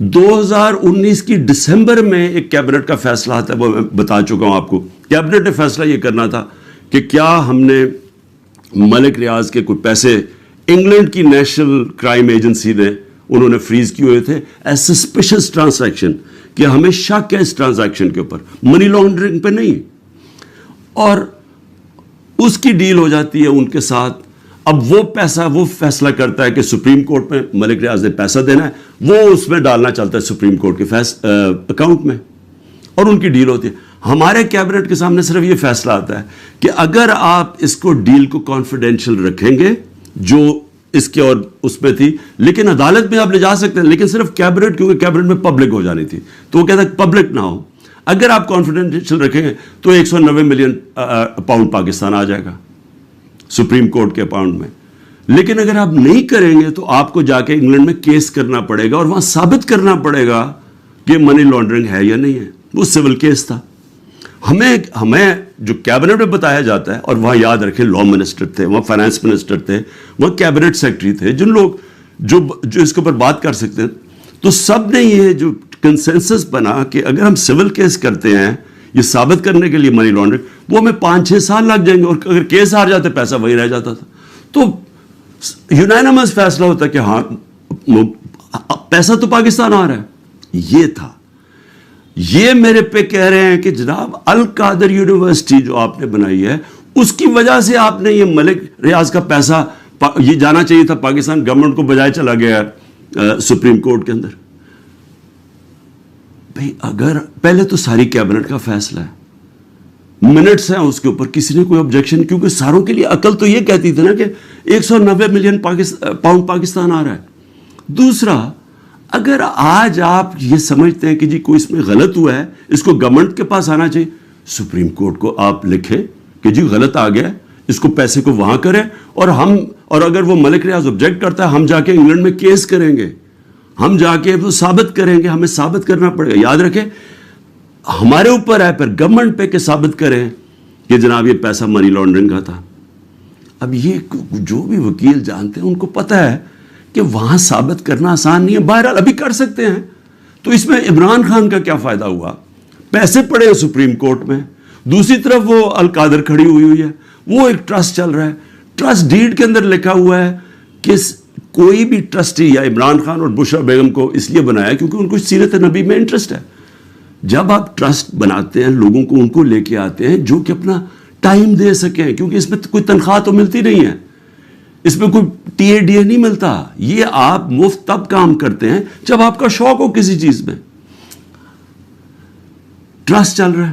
2019 کی دسمبر میں ایک کیبنٹ کا فیصلہ آتا ہے, وہ میں بتا چکا ہوں آپ کو. کیبنٹ نے فیصلہ یہ کرنا تھا کہ کیا ہم نے ملک ریاض کے کوئی پیسے انگلینڈ کی نیشنل کرائم ایجنسی نے انہوں نے فریز کیے ہوئے تھے ایز سسپیشس ٹرانزیکشن, کہ ہمیں شک ہے اس ٹرانزیکشن کے اوپر, منی لانڈرنگ پہ نہیں. اور اس کی ڈیل ہو جاتی ہے ان کے ساتھ. اب وہ فیصلہ کرتا ہے کہ سپریم کورٹ میں ملک ریاض نے پیسہ دینا ہے, وہ اس میں ڈالنا چلتا ہے سپریم کورٹ کے اکاؤنٹ میں, اور ان کی ڈیل ہوتی ہے. ہمارے کیبنٹ کے سامنے صرف یہ فیصلہ آتا ہے کہ اگر آپ اس کو ڈیل کو کانفیڈینشیل رکھیں گے جو اس کے اور اس میں تھی, لیکن عدالت میں آپ لے جا سکتے ہیں, لیکن صرف کیبنٹ, کیونکہ کیبنٹ میں پبلک ہو جانی تھی, تو وہ کہتا ہے پبلک نہ ہو. اگر آپ کانفیڈینشیل رکھیں گے تو 190 ملین پاؤنڈ پاکستان آ جائے گا سپریم کورٹ کے اکاؤنٹ میں. لیکن اگر آپ نہیں کریں گے تو آپ کو جا کے انگلینڈ میں کیس کرنا پڑے گا اور وہاں ثابت کرنا پڑے گا کہ منی لانڈرنگ ہے یا نہیں ہے. وہ سول کیس تھا. ہمیں جو کیبنٹ میں بتایا جاتا ہے, اور وہاں یاد رکھیں لا منسٹر تھے, وہاں فائنانس منسٹر تھے, وہاں کیبنٹ سیکرٹری تھے, جن لوگ جو اس کے اوپر بات کر سکتے ہیں. تو سب نے یہ جو کنسنسس بنا کہ اگر ہم سول کیس کرتے ہیں یہ ثابت کرنے کے لیے منی لانڈرنگ, وہ ہمیں 5-6 سال لگ جائیں گے, اور اگر کیس ہار جاتے پیسہ وہی رہ جاتا تھا. تو یونانیمس فیصلہ ہوتا کہ ہاں پیسہ تو پاکستان آ رہا ہے. یہ تھا. یہ میرے پہ کہہ رہے ہیں کہ جناب القادر یونیورسٹی جو آپ نے بنائی ہے اس کی وجہ سے آپ نے یہ ملک ریاض کا پیسہ یہ جانا چاہیے تھا پاکستان گورنمنٹ کو, بجائے چلا گیا سپریم کورٹ کے اندر. بھئی اگر پہلے تو ساری کیبنٹ کا فیصلہ ہے, منٹس ہیں اس کے اوپر, کسی نے کوئی آبجیکشن, کیونکہ ساروں کے لیے عقل تو یہ کہتی تھی نا کہ 190 ملین پاؤنڈ پاکستان آ رہا ہے. دوسرا, اگر آج آپ یہ سمجھتے ہیں کہ جی کوئی اس میں غلط ہوا ہے, اس کو گورنمنٹ کے پاس آنا چاہیے, سپریم کورٹ کو آپ لکھیں کہ جی غلط آ گیا, اس کو پیسے کو وہاں کریں, اور اگر وہ ملک ریاض آبجیکٹ کرتا ہے ہم جا کے انگلینڈ میں کیس کریں گے, ہم جا کے وہ ثابت کریں گے, ہمیں ثابت کرنا پڑے گا. یاد رکھیں ہمارے اوپر ہے, پھر گورنمنٹ پہ کہ ثابت کریں کہ جناب یہ پیسہ منی لانڈرنگ کا تھا. اب یہ جو بھی وکیل جانتے ہیں ان کو پتہ ہے کہ وہاں ثابت کرنا آسان نہیں ہے. بہرحال ابھی کر سکتے ہیں. تو اس میں عمران خان کا کیا فائدہ ہوا؟ پیسے پڑے ہیں سپریم کورٹ میں, دوسری طرف وہ القادر کھڑی ہوئی ہے, وہ ایک ٹرسٹ چل رہا ہے. ٹرسٹ ڈیڈ کے اندر لکھا ہوا ہے کہ کوئی بھی ٹرسٹی, یا عمران خان اور بشرا بیگم کو اس لیے بنایا کیونکہ ان کو سیرت نبی میں انٹرسٹ ہے. جب آپ ٹرسٹ بناتے ہیں لوگوں کو ان کو لے کے آتے ہیں جو کہ اپنا ٹائم دے سکیں, کیونکہ اس میں کوئی تنخواہ تو ملتی نہیں ہے, اس میں کوئی ٹی اے ڈی اے نہیں ملتا. یہ آپ مفت تب کام کرتے ہیں جب آپ کا شوق ہو کسی چیز میں. ٹرسٹ چل رہا ہے,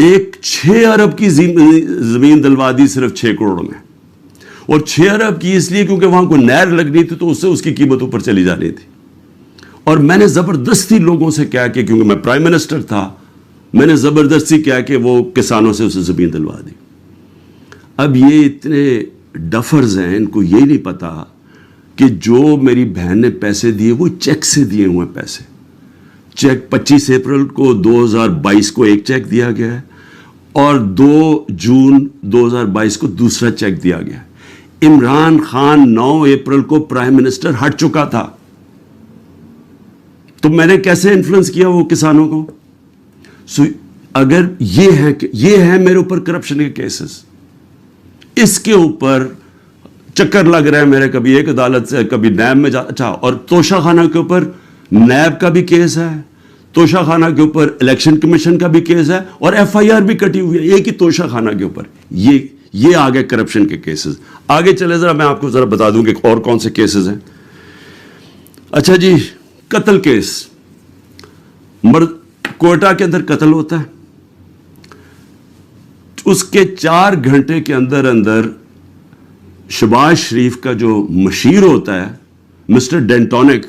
ایک 6 ارب کی زمین دلوا دی صرف 6 کروڑ میں, اور 6 ارب کی اس لیے کیونکہ وہاں کو نہر لگنی تھی تو اس سے اس کی قیمت اوپر چلی جانی تھی. اور میں نے زبردستی لوگوں سے کہا کہ کیونکہ میں پرائم منسٹر تھا, میں نے زبردستی کہا کہ وہ کسانوں سے اسے زمین دلوا دی. اب یہ اتنے ڈفرز ہیں, ان کو یہ نہیں پتا کہ جو میری بہن نے پیسے دیے وہ چیک سے دیے ہوئے پیسے. چیک 25 اپریل کو 2022 کو ایک چیک دیا گیا ہے اور 2 جون 2022 کو دوسرا چیک دیا گیا. عمران خان 9 اپریل کو پرائم منسٹر ہٹ چکا تھا, تو میں نے کیسے انفلوئنس کیا وہ کسانوں کو؟ اگر یہ ہے میرے اوپر کرپشن کے کیسز, اس کے اوپر چکر لگ رہا ہے میرے, کبھی ایک عدالت سے کبھی نیب میں اچھا, اور توشہ خانہ کے اوپر نیب کا بھی کیس ہے, توشہ خانہ کے اوپر الیکشن کمیشن کا بھی کیس ہے, اور ایف آئی آر بھی کٹی ہوئی ہے ایک ہی توشہ خانہ کے اوپر. یہ آگے کرپشن کے کیسز. آگے چلے ذرا میں آپ کو ذرا بتا دوں کہ اور کون سے کیسز ہیں. اچھا جی, قتل کیس. کوئٹہ کے اندر قتل ہوتا ہے, اس کے 4 گھنٹے کے اندر شہباز شریف کا جو مشیر ہوتا ہے مسٹر ڈینٹونک,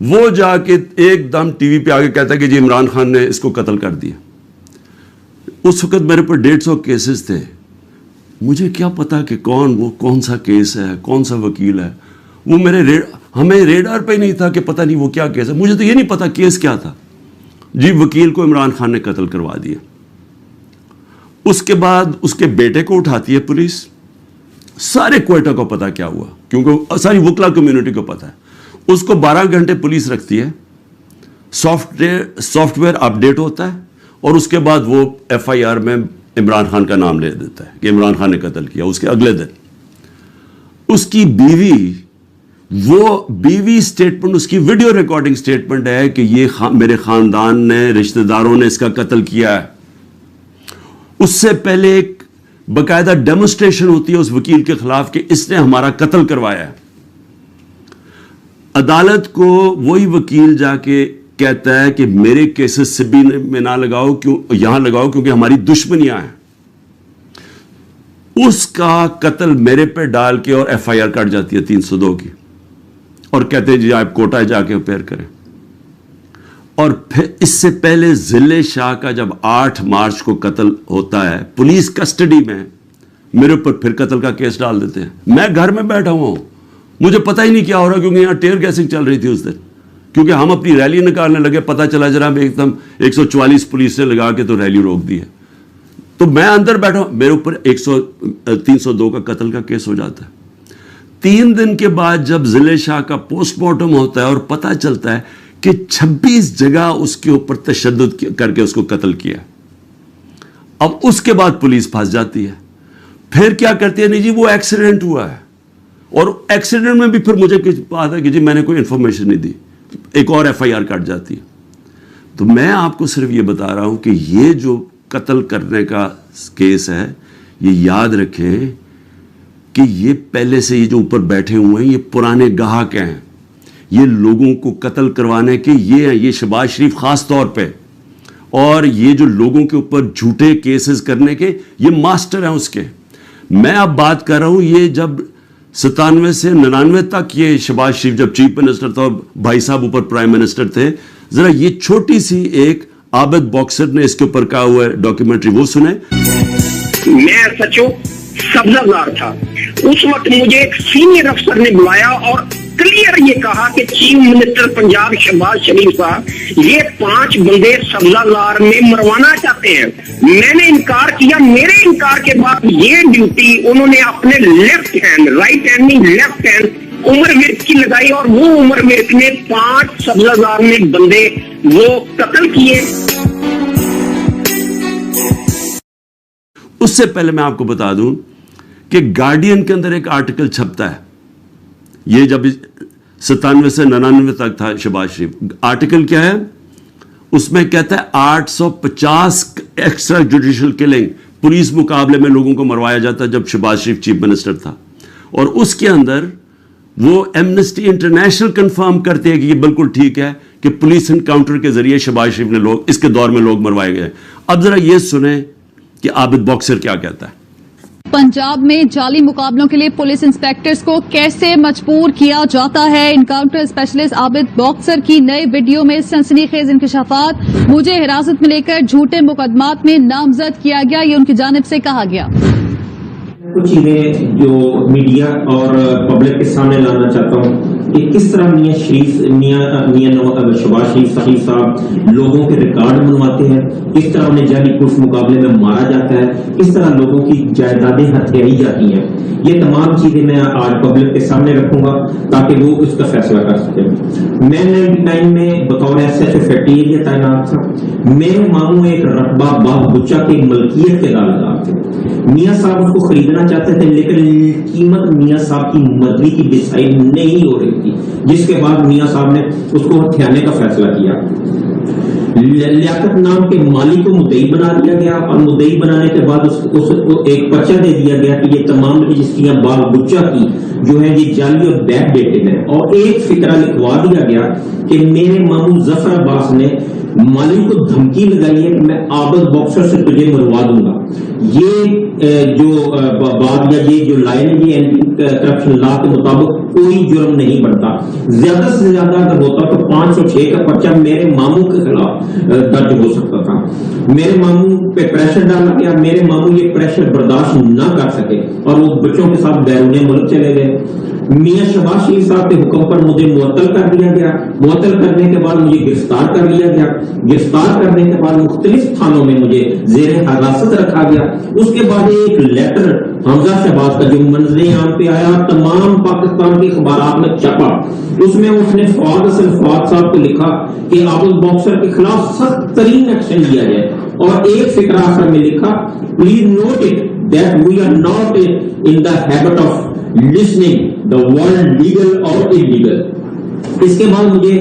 وہ جا کے ایک دم ٹی وی پہ آگے کہتا ہے کہ جی عمران خان نے اس کو قتل کر دیا. اس وقت میرے پر 150 کیسز تھے. مجھے کیا پتا کہ کون سا کیس ہے, کون سا وکیل ہے. وہ ہمیں ریڈار پہ ہی نہیں تھا کہ پتہ نہیں وہ کیا کیس ہے. مجھے تو یہ نہیں پتا کیس کیا تھا. جی وکیل کو عمران خان نے قتل کروا دیا. اس کے بعد اس کے بیٹے کو اٹھاتی ہے پولیس. سارے کوئٹہ کو پتا کیا ہوا, کیونکہ ساری وکلا کمیونٹی کو پتا ہے. اس کو 12 گھنٹے پولیس رکھتی ہے, سافٹ ویئر اپڈیٹ ہوتا ہے, اور اس کے بعد وہ ایف آئی آر میں عمران خان کا نام لے دیتا ہے کہ عمران خان نے قتل کیا. اس کے اگلے دن اس کی بیوی سٹیٹمنٹ, اس کی ویڈیو ریکارڈنگ سٹیٹمنٹ ہے کہ یہ میرے خاندان نے, رشتہ داروں نے اس کا قتل کیا ہے. اس سے پہلے ایک باقاعدہ ڈیمونسٹریشن ہوتی ہے اس وکیل کے خلاف کہ اس نے ہمارا قتل کروایا ہے. عدالت کو وہی وکیل جا کے کہتا ہے کہ میرے کیسز سبھی میں نہ لگاؤ, یہاں لگاؤ کیونکہ ہماری دشمنیاں ہیں. اس کا قتل میرے پہ ڈال کے اور ایف آئی آر کٹ جاتی ہے 302 کی, اور کہتے ہیں جی آپ کوٹہ جا کے اپیئر کریں. اور پھر اس سے پہلے ضلع شاہ کا جب 8 مارچ کو قتل ہوتا ہے پولیس کسٹڈی میں, میرے اوپر پھر قتل کا کیس ڈال دیتے ہیں. میں گھر میں بیٹھا ہوا ہوں, مجھے پتہ ہی نہیں کیا ہو رہا, کیونکہ یہاں ٹیئر گیسنگ چل رہی تھی اس دن, کیونکہ ہم اپنی ریلی نکالنے لگے. پتہ چلا جناب ایک دم 144 پولیس نے لگا کے تو ریلی روک دی ہے. تو میں اندر بیٹھا ہوں, میرے اوپر 302 کا قتل کا کیس ہو جاتا ہے. 3 دن کے بعد جب ضلع شاہ کا پوسٹ مارٹم ہوتا ہے اور پتہ چلتا ہے کہ 26 جگہ اس کے اوپر تشدد کر کے اس کو قتل کیا. اب اس کے بعد پولیس پھنس جاتی ہے. پھر کیا کرتی ہے, نہیں جی وہ ایکسیڈنٹ ہوا ہے, اور ایکسیڈنٹ میں بھی پھر مجھے بات ہے کہ جی میں نے کوئی انفارمیشن نہیں دی, ایک اور ایف آئی آر کٹ جاتی ہے. تو میں آپ کو صرف یہ بتا رہا ہوں کہ یہ جو قتل کرنے کا کیس ہے, یہ یاد رکھیں کہ یہ پہلے سے یہ جو اوپر بیٹھے ہوئے ہیں یہ پرانے گاہک ہیں. یہ لوگوں کو قتل کروانے کے یہ شہباز شریف خاص طور پہ, اور یہ جو لوگوں کے اوپر جھوٹے کیسز کرنے کے یہ ماسٹر ہیں اس کے. میں اب بات کر رہا ہوں یہ جب 97 سے 99 تک یہ شہباز شریف جب چیف منسٹر تھا اور بھائی صاحب اوپر پرائم منسٹر تھے, ذرا یہ چھوٹی سی ایک عابد باکسر نے اس کے اوپر کہا ہوا ہے ڈاکیومنٹری, وہ سنیں. میں سچو سبزہ زار تھا اس وقت, مجھے ایک سینئر افسر نے بلایا اور کلیئر یہ کہا کہ چیف منسٹر پنجاب شہباز شریف صاحب یہ 5 بندے سبزہ زار میں مروانا چاہتے ہیں. میں نے انکار کیا. میرے انکار کے بعد یہ ڈیوٹی انہوں نے اپنے لیفٹ ہینڈ, رائٹ ہینڈ نہیں لیفٹ ہینڈ عمر ورک کی لگائی, اور وہ عمر ورک نے 5 سبزہ زار میں بندے وہ قتل کیے. اس سے پہلے میں آپ کو بتا دوں کہ گارڈین کے اندر ایک آرٹیکل چھپتا ہے, یہ جب 97 سے 99 تک تھا شہباز شریف. آرٹیکل کیا ہے, اس میں کہتا ہے 850 ایکسٹرا جوڈیشل کلنگ پولیس مقابلے میں لوگوں کو مروایا جاتا جب شہباز شریف چیف منسٹر تھا. اور اس کے اندر وہ ایمنسٹی انٹرنیشنل کنفرم کرتے ہیں کہ یہ بالکل ٹھیک ہے کہ پولیس انکاؤنٹر کے ذریعے شہباز شریف نے لوگ اس کے دور میں لوگ مروائے گئے. اب ذرا یہ سنیں کہ عابد باکسر کیا کہتا ہے. پنجاب میں جعلی مقابلوں کے لیے پولیس انسپیکٹرز کو کیسے مجبور کیا جاتا ہے. انکاؤنٹر اسپیشلسٹ عابد باکسر کی نئے ویڈیو میں سنسنی خیز انکشافات. مجھے حراست میں لے کر جھوٹے مقدمات میں نامزد کیا گیا، یہ ان کی جانب سے کہا گیا. کچھ چیزیں جو میڈیا اور پبلک کے سامنے لانا چاہتا ہوں کہ کس طرح شہباز شریف صاحب لوگوں کے ریکارڈ بنواتے ہیں، کس طرح انہیں جعلی پولیس مقابلے میں مارا جاتا ہے، کس طرح لوگوں کی جائیدادیں ہتھیائی جاتی ہیں. یہ تمام چیزیں میں آج پبلک کے سامنے رکھوں گا تاکہ وہ اس کا فیصلہ کر سکیں. میں 99 میں بطور SHO فیکٹری ایریا تعینات تھا. میرے ماموں ایک رقبہ باغ بچہ کی ملکیت کے دعویدار تھے. میاں صاحب اس کو خریدنا چاہتے تھے لیکن قیمت میاں صاحب کی مرضی کی ڈیسائیڈ نہیں ہو رہی تھی، جس کے بعد میاں صاحب نے اس کو ہتھیانے کا فیصلہ کیا. لیاقت نام کے مالی کو مدعی بنا دیا گیا اور مدعی بنانے کے بعد اس کو ایک پرچہ دے دیا گیا کہ یہ تمام رجسٹریاں باغ بچہ کی جو ہے یہ جعلی اور بیک ڈیٹڈ ہیں. اور ایک فقرہ لکھوا دیا گیا کہ میرے ماموں ظفر عباس نے مالی کو دھمکی لگائی ہے کہ میں عابد باکسر سے تجھے مروا دوں گا. یہ جو بات یا یہ جو لائن ہے یہ اینٹی کرپشن لا کے مطابق کوئی جرم نہیں بڑھتا. زیادہ سے زیادہ اگر ہوتا تو 506 کا پرچہ میرے ماموں کے خلاف درج ہو سکتا تھا. میرے ماموں پہ پریشر ڈالا گیا، میرے ماموں یہ پریشر برداشت نہ کر سکے اور وہ بچوں کے ساتھ بیرون ملک چلے گئے. میاں شہباز شریف صاحب کے حکم پر مجھے معطل کر دیا گیا. معطل کرنے کے بعد مجھے گرفتار کر لیا گیا. گرفتار کرنے کے بعد مختلف تھانوں میں مجھے زیر حراست رکھا گیا. اس کے بعد ایک لیٹر حمزہ شہباز کا جو منظر عام پہ آیا، تمام پاکستان کے اخبارات میں چھپا. اس میں اس نے فواد حسن فواد صاحب کو لکھا کہ عابد باکسر کے خلاف سخت ترین ایکشن لیا جائے. اور ایک فقرہ آخر میں لکھا please note it that we are not in the habit of listening the word legal or illegal. اس کے بعد مجھے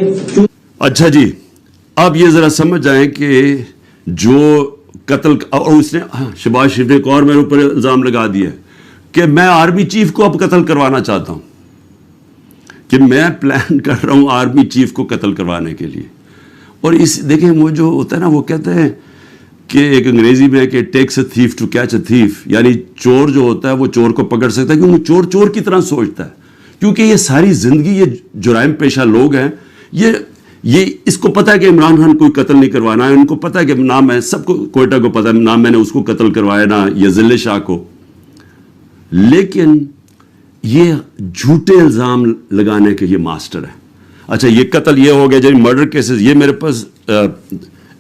اچھا جی، اب یہ ذرا سمجھ جائیں کہ جو قتل اور اس نے شہباز شریف نے ایک اور میرے اوپر الزام لگا دیا کہ میں آرمی چیف کو اب قتل کروانا چاہتا ہوں، کہ میں پلان کر رہا ہوں آرمی چیف کو قتل کروانے کے لیے. اور اس دیکھیں وہ جو ہوتا ہے نا وہ کہتے ہیں کہ ایک انگریزی میں کہ takes a thief to catch a thief, یعنی چور جو ہوتا ہے وہ چور کو پکڑ سکتا ہے کیونکہ وہ چور چور کی طرح سوچتا ہے. کیونکہ یہ ساری زندگی یہ جرائم پیشہ لوگ ہیں، یہ اس کو پتہ ہے کہ عمران خان کوئی قتل نہیں کروانا ہے. ان کو پتہ ہے کہ نام ہے، سب کو کوئٹہ کو پتہ ہے نام میں نے اس کو قتل کروایا نہ یا ذل شاہ کو. لیکن یہ جھوٹے الزام لگانے کے یہ ماسٹر ہے. اچھا یہ قتل یہ ہو گیا جب مرڈر کیسز، یہ میرے پاس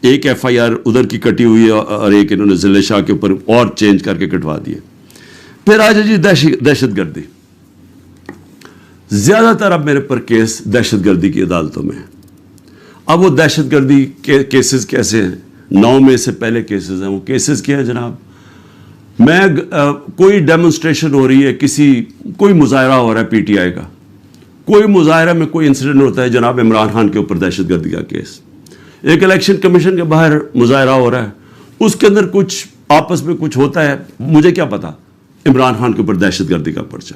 ایک FIR ادھر کی کٹی ہوئی ہے اور ایک انہوں نے ذل شاہ کے اوپر اور چینج کر کے کٹوا دیے. پھر آ جائے جی دہشت گردی. زیادہ تر اب میرے پر کیس دہشت گردی کی عدالتوں میں ہیں. اب وہ دہشت گردی کے کیسز کیسے ہیں؟ 9 میں سے پہلے کیسز ہیں. وہ کیسز کیا ہے جناب؟ میں کوئی ڈیمونسٹریشن ہو رہی ہے، کوئی مظاہرہ ہو رہا ہے PTI کا، کوئی مظاہرہ میں کوئی انسیڈنٹ ہوتا ہے جناب عمران خان کے اوپر دہشت گردی کا کیس. ایک الیکشن کمیشن کے باہر مظاہرہ ہو رہا ہے، اس کے اندر کچھ آپس میں کچھ ہوتا ہے، مجھے کیا پتا، عمران خان کے اوپر دہشت گردی کا پرچہ.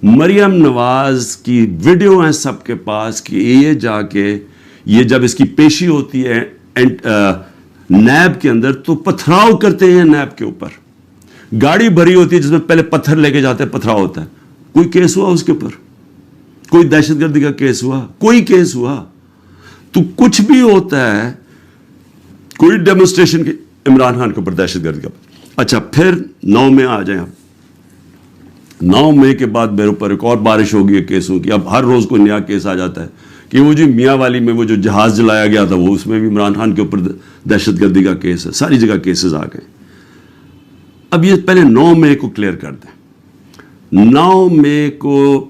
مریم نواز کی ویڈیو ہیں سب کے پاس کہ یہ جا کے یہ جب اس کی پیشی ہوتی ہے نیب کے اندر تو پتھراؤ کرتے ہیں نیب کے اوپر. گاڑی بھری ہوتی ہے جس میں پہلے پتھر لے کے جاتے ہیں، پتھراؤ ہوتا ہے. کوئی کیس ہوا اس کے اوپر؟ کوئی دہشت گردی کا کیس ہوا؟ کوئی کیس ہوا؟ تو کچھ بھی ہوتا ہے، کوئی ڈیمونسٹریشن کے عمران خان کے اوپر دہشت گردی کا. اچھا پھر 9 میں آ جائیں. اب 9 مئی کے بعد میرے اوپر ایک اور بارش ہوگی ہے کیسوں کی. اب ہر روز کوئی نیا کیس آ جاتا ہے کہ وہ جو میاں والی میں وہ جو جہاز جلایا گیا تھا وہ اس میں بھی عمران خان کے اوپر دہشت گردی کا کیس ہے. ساری جگہ کیسز آ گئے. اب یہ پہلے 9 مئی کو کلیئر کر دیں. 9 مئی کو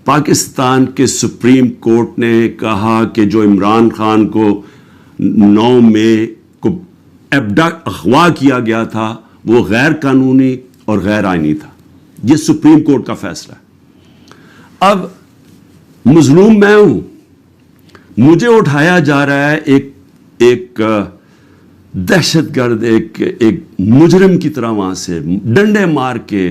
پاکستان کے سپریم کورٹ نے کہا کہ جو عمران خان کو 9 مئی کو اغوا کیا گیا تھا وہ غیر قانونی اور غیر آئینی تھا. یہ سپریم کورٹ کا فیصلہ ہے. اب مظلوم میں ہوں، مجھے اٹھایا جا رہا ہے ایک دہشت گرد، ایک مجرم کی طرح وہاں سے ڈنڈے مار کے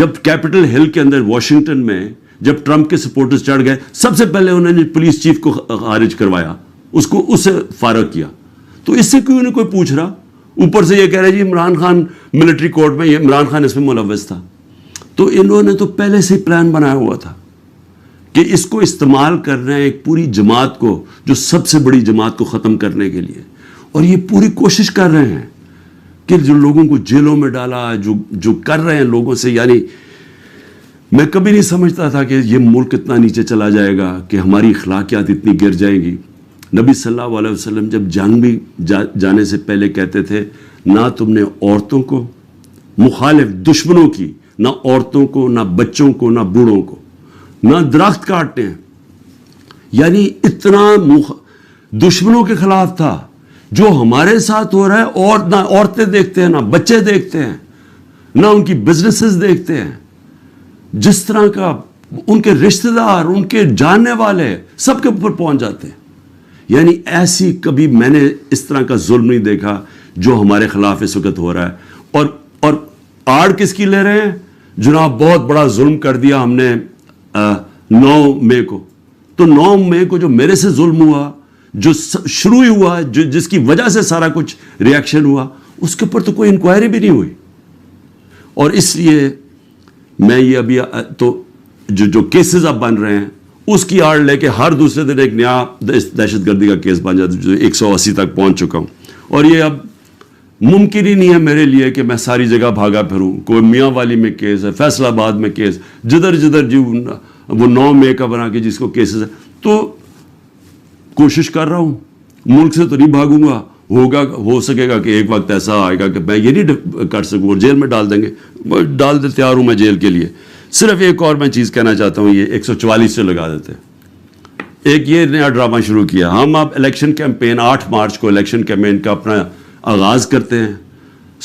جب کیپٹل ہل کے اندر واشنگٹن میں جب ٹرمپ کے سپورٹرز چڑھ گئے, سب سے پہلے انہوں نے پولیس چیف کو خارج کروایا, اس سے فارغ کیا. تو اس سے کیوں نہیں کوئی پوچھ رہا؟ اوپر سے یہ کہہ رہے جی عمران خان ملٹری کورٹ میں, یہ عمران خان اس میں ملوث تھا. تو انہوں نے تو پہلے سے ہی پلان بنایا ہوا تھا کہ اس کو استعمال کرنا ہے ایک پوری جماعت کو, جو سب سے بڑی جماعت کو ختم کرنے کے لیے. اور یہ پوری کوشش کر رہے ہیں کہ جو لوگوں کو جیلوں میں ڈالا, جو کر رہے ہیں لوگوں سے, یعنی میں کبھی نہیں سمجھتا تھا کہ یہ ملک اتنا نیچے چلا جائے گا, کہ ہماری اخلاقیات اتنی گر جائیں گی. نبی صلی اللہ علیہ وسلم جب جنگ بھی جانے سے پہلے کہتے تھے, نہ تم نے عورتوں کو, مخالف دشمنوں کی, نہ عورتوں کو, نہ بچوں کو, نہ بوڑھوں کو, نہ درخت کاٹتے ہیں. یعنی اتنا دشمنوں کے خلاف تھا. جو ہمارے ساتھ ہو رہا ہے, اور نہ عورتیں دیکھتے ہیں, نہ بچے دیکھتے ہیں, نہ ان کی بزنسز دیکھتے ہیں. جس طرح کا ان کے رشتہ دار, ان کے جاننے والے سب کے اوپر پہنچ جاتے ہیں. یعنی ایسی کبھی میں نے اس طرح کا ظلم نہیں دیکھا جو ہمارے خلاف اس وقت ہو رہا ہے. اور آڑ کس کی لے رہے ہیں؟ جناب بہت بڑا ظلم کر دیا ہم نے 9 مئی کو. تو 9 مئی کو جو میرے سے ظلم ہوا, جو شروع ہوا, جس کی وجہ سے سارا کچھ ریاکشن ہوا, اس کے اوپر تو کوئی انکوائری بھی نہیں ہوئی. اور اس لیے میں یہ ابھی تو جو کیسز اب بن رہے ہیں اس کی آڑ لے کے ہر دوسرے دن ایک نیا دہشت گردی کا کیس بن جاتا ہے, جو 180 تک پہنچ چکا ہوں. اور یہ اب ممکن ہی نہیں ہے میرے لیے کہ میں ساری جگہ بھاگا پھروں. کوئی میاں والی میں کیس ہے, فیصل آباد میں کیس, جدھر جو وہ 9 مئی کا بنا کے جس کو کیسز ہے. تو کوشش کر رہا ہوں, ملک سے تو نہیں بھاگوں گا. ہو سکے گا کہ ایک وقت ایسا آئے گا کہ میں یہ نہیں کر سکوں, اور جیل میں ڈال دیں گے, ڈال دے, تیار ہوں میں جیل کے لیے. صرف ایک اور میں چیز کہنا چاہتا ہوں, یہ 144 سے لگا دیتے. ایک یہ نیا ڈرامہ شروع کیا. ہم اب الیکشن کیمپین 8 مارچ کو الیکشن کیمپین کا اپنا آغاز کرتے ہیں.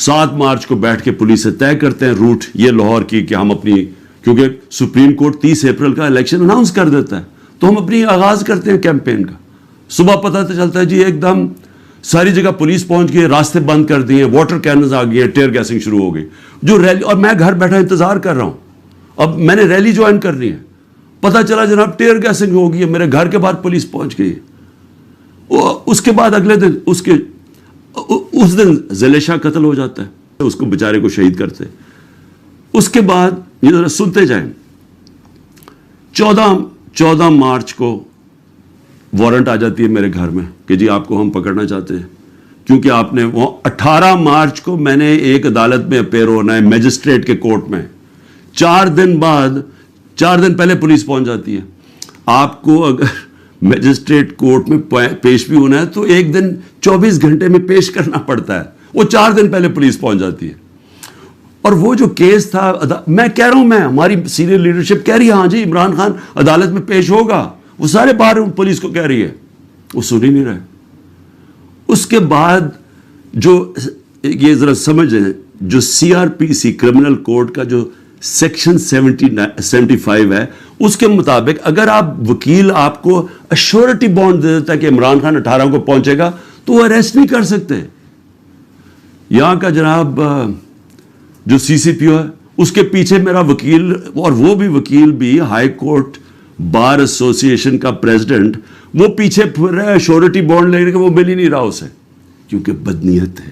7 مارچ کو بیٹھ کے پولیس سے طے کرتے ہیں روٹ یہ لاہور کی, کہ ہم اپنی, کیونکہ سپریم کورٹ 30 اپریل کا الیکشن اناؤنس کر دیتا ہے, تو ہم اپنی آغاز کرتے ہیں کیمپین کا. صبح پتہ چلتا ہے جی ایک دم ساری جگہ پولیس پہنچ گئی, راستے بند کر دیے, واٹر کیننز آ گئی, ٹیئر گیسنگ شروع ہو گئی, جو ریلی. اور میں گھر بیٹھا انتظار کر رہا ہوں, اب میں نے ریلی جوائن کرنی ہے. پتہ چلا جناب ٹیئر گیسنگ ہو گئی ہے, میرے گھر کے باہر پولیس پہنچ گئی. اس کے بعد اگلے دن اس دن زلیشا قتل ہو جاتا ہے, اس کو بیچارے کو شہید کرتے. اس کے بعد یہ ذرا سنتے جائیں, 14 مارچ کو وارنٹ آ جاتی ہے میرے گھر میں کہ جی آپ کو ہم پکڑنا چاہتے ہیں, کیونکہ آپ نے 18 مارچ کو میں نے ایک عدالت میں اپیئر ہونا ہے, میجسٹریٹ کے کورٹ میں. 4 دن پہلے پولیس پہنچ جاتی ہے. آپ کو اگر میجسٹریٹ کورٹ میں پیش بھی ہونا ہے تو ایک دن 24 گھنٹے میں پیش کرنا پڑتا ہے. وہ 4 دن پہلے پولیس پہنچ جاتی ہے. اور وہ جو کیس تھا, میں کہہ رہا ہوں, ہماری سینئر لیڈرشپ کہہ رہی ہے ہاں جی عمران خان عدالت میں پیش ہوگا, وہ سارے باہر پولیس کو کہہ رہی ہے, وہ سن ہی نہیں رہے. اس کے بعد جو یہ ذرا سمجھیں, جو CRPC کرمنل کوڈ کا جو سیکشن 75 ہے, اس کے مطابق اگر آپ وکیل آپ کو ایشورٹی بانڈ دے دیتا ہے کہ عمران خان 18 کو پہنچے گا, تو وہ اریسٹ نہیں کر سکتے. یہاں کا جناب جو CCPO ہے, اس کے پیچھے میرا وکیل, اور وہ بھی وکیل بھی ہائی کورٹ بار ایسوسی ایشن کا پریزیڈنٹ, وہ پیچھے پھر رہا ہے ایشورٹی بانڈ لے کے, وہ مل ہی نہیں رہا اسے, کیونکہ بدنیت ہے.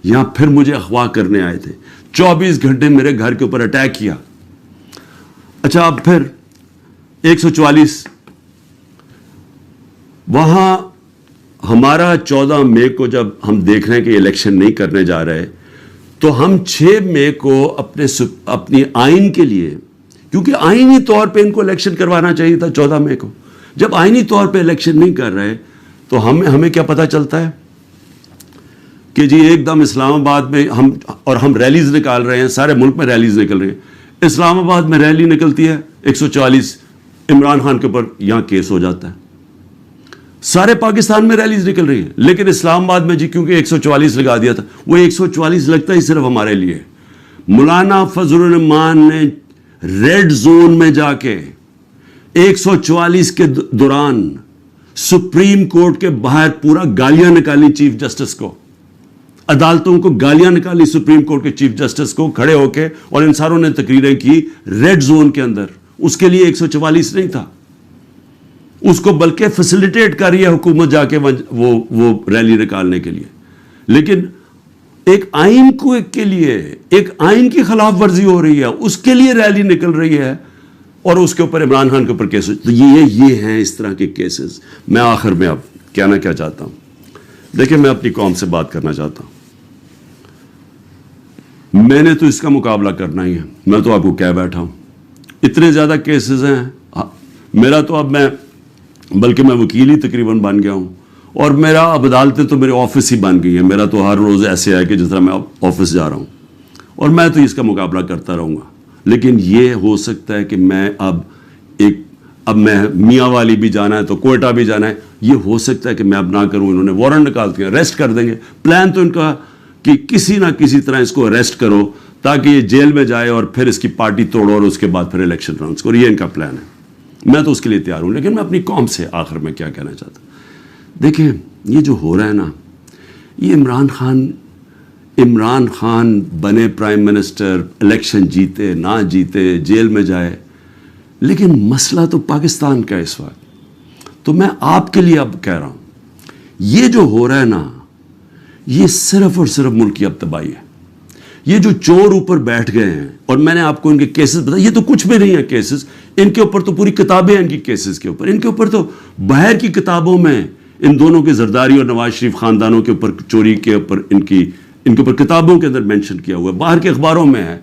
یہاں پھر مجھے اغوا کرنے آئے تھے, 24 گھنٹے میرے گھر کے اوپر اٹیک کیا. اچھا اب پھر 144 وہاں ہمارا 14 مئی کو جب ہم دیکھ رہے ہیں کہ الیکشن نہیں کرنے جا رہے, تو ہم 6 مئی کو اپنی آئین کے لیے, کیونکہ آئینی طور پہ ان کو الیکشن کروانا چاہیے تھا 14 مئی کو, جب آئینی طور پہ الیکشن نہیں کر رہے تو ہمیں کیا پتہ چلتا ہے کہ جی ایک دم اسلام آباد میں ہم ریلیز نکال رہے ہیں, سارے ملک میں ریلیز نکل رہی ہیں. اسلام آباد میں ریلی نکلتی ہے 144 عمران خان کے اوپر, یہاں کیس ہو جاتا ہے. سارے پاکستان میں ریلیز نکل رہی ہیں, لیکن اسلام آباد میں جی کیونکہ 144 لگا دیا تھا, وہ 144 لگتا ہی صرف ہمارے لیے. مولانا فضل الرحمان نے ریڈ زون میں جا کے 144 کے دوران سپریم کورٹ کے باہر پورا گالیاں نکالی چیف جسٹس کو. عدالتوں کو گالیاں نکالی سپریم کورٹ کے چیف جسٹس کو کھڑے ہو کے, اور ان ساروں نے تقریریں کی ریڈ زون کے اندر. اس کے لیے 144 نہیں تھا, اس کو بلکہ فیسیلیٹیٹ کر رہی ہے حکومت جا کے وہ ریلی نکالنے کے لیے. لیکن ایک آئین کو کے لیے ایک آئین کی خلاف ورزی ہو رہی ہے, اس کے لیے ریلی نکل رہی ہے, اور اس کے اوپر عمران خان کے اوپر کیس. تو یہ ہیں اس طرح کے کیسز. میں آخر میں اب کہنا کیا چاہتا ہوں, دیکھیں میں اپنی قوم سے بات کرنا چاہتا ہوں. میں نے تو اس کا مقابلہ کرنا ہی ہے. میں تو آپ کو کہہ بیٹھا ہوں اتنے زیادہ کیسز ہیں. میرا تو اب بلکہ میں وکیل ہی تقریباً بن گیا ہوں, اور میرا اب عدالتیں تو میرے آفس ہی بن گئی ہیں. میرا تو ہر روز ایسے ہے کہ جس طرح میں آفس جا رہا ہوں, اور میں تو اس کا مقابلہ کرتا رہوں گا. لیکن یہ ہو سکتا ہے کہ میں اب میں میاں والی بھی جانا ہے تو کوئٹہ بھی جانا ہے, یہ ہو سکتا ہے کہ میں اب نہ کروں. انہوں نے وارنٹ نکال دیا, اریسٹ کر دیں گے. پلان تو ان کا کہ کسی نہ کسی طرح اس کو اریسٹ کرو تاکہ یہ جیل میں جائے اور پھر اس کی پارٹی توڑو اور اس کے بعد پھر الیکشن راؤنڈز کرو. یہ ان کا پلان ہے. میں تو اس کے لیے تیار ہوں. لیکن میں اپنی قوم سے آخر میں کیا کہنا چاہتا ہوں, دیکھیں یہ جو ہو رہا ہے نا, یہ عمران خان بنے پرائم منسٹر, الیکشن جیتے نہ جیتے, جیل میں جائے, لیکن مسئلہ تو پاکستان کا اس وقت. تو میں آپ کے لیے اب کہہ رہا ہوں, یہ جو ہو رہا ہے نا, یہ صرف اور صرف ملک کی اب تباہی ہے. یہ جو چور اوپر بیٹھ گئے ہیں, اور میں نے آپ کو ان کے کیسز بتایا, یہ تو کچھ بھی نہیں ہے کیسز. ان کے اوپر تو پوری کتابیں ہیں ان کی کیسز کے اوپر. ان کے اوپر تو باہر کی کتابوں میں ان دونوں کے زرداری اور نواز شریف خاندانوں کے اوپر چوری کے اوپر ان کے اوپر کتابوں کے اندر مینشن کیا ہوا ہے, باہر کے اخباروں میں ہے.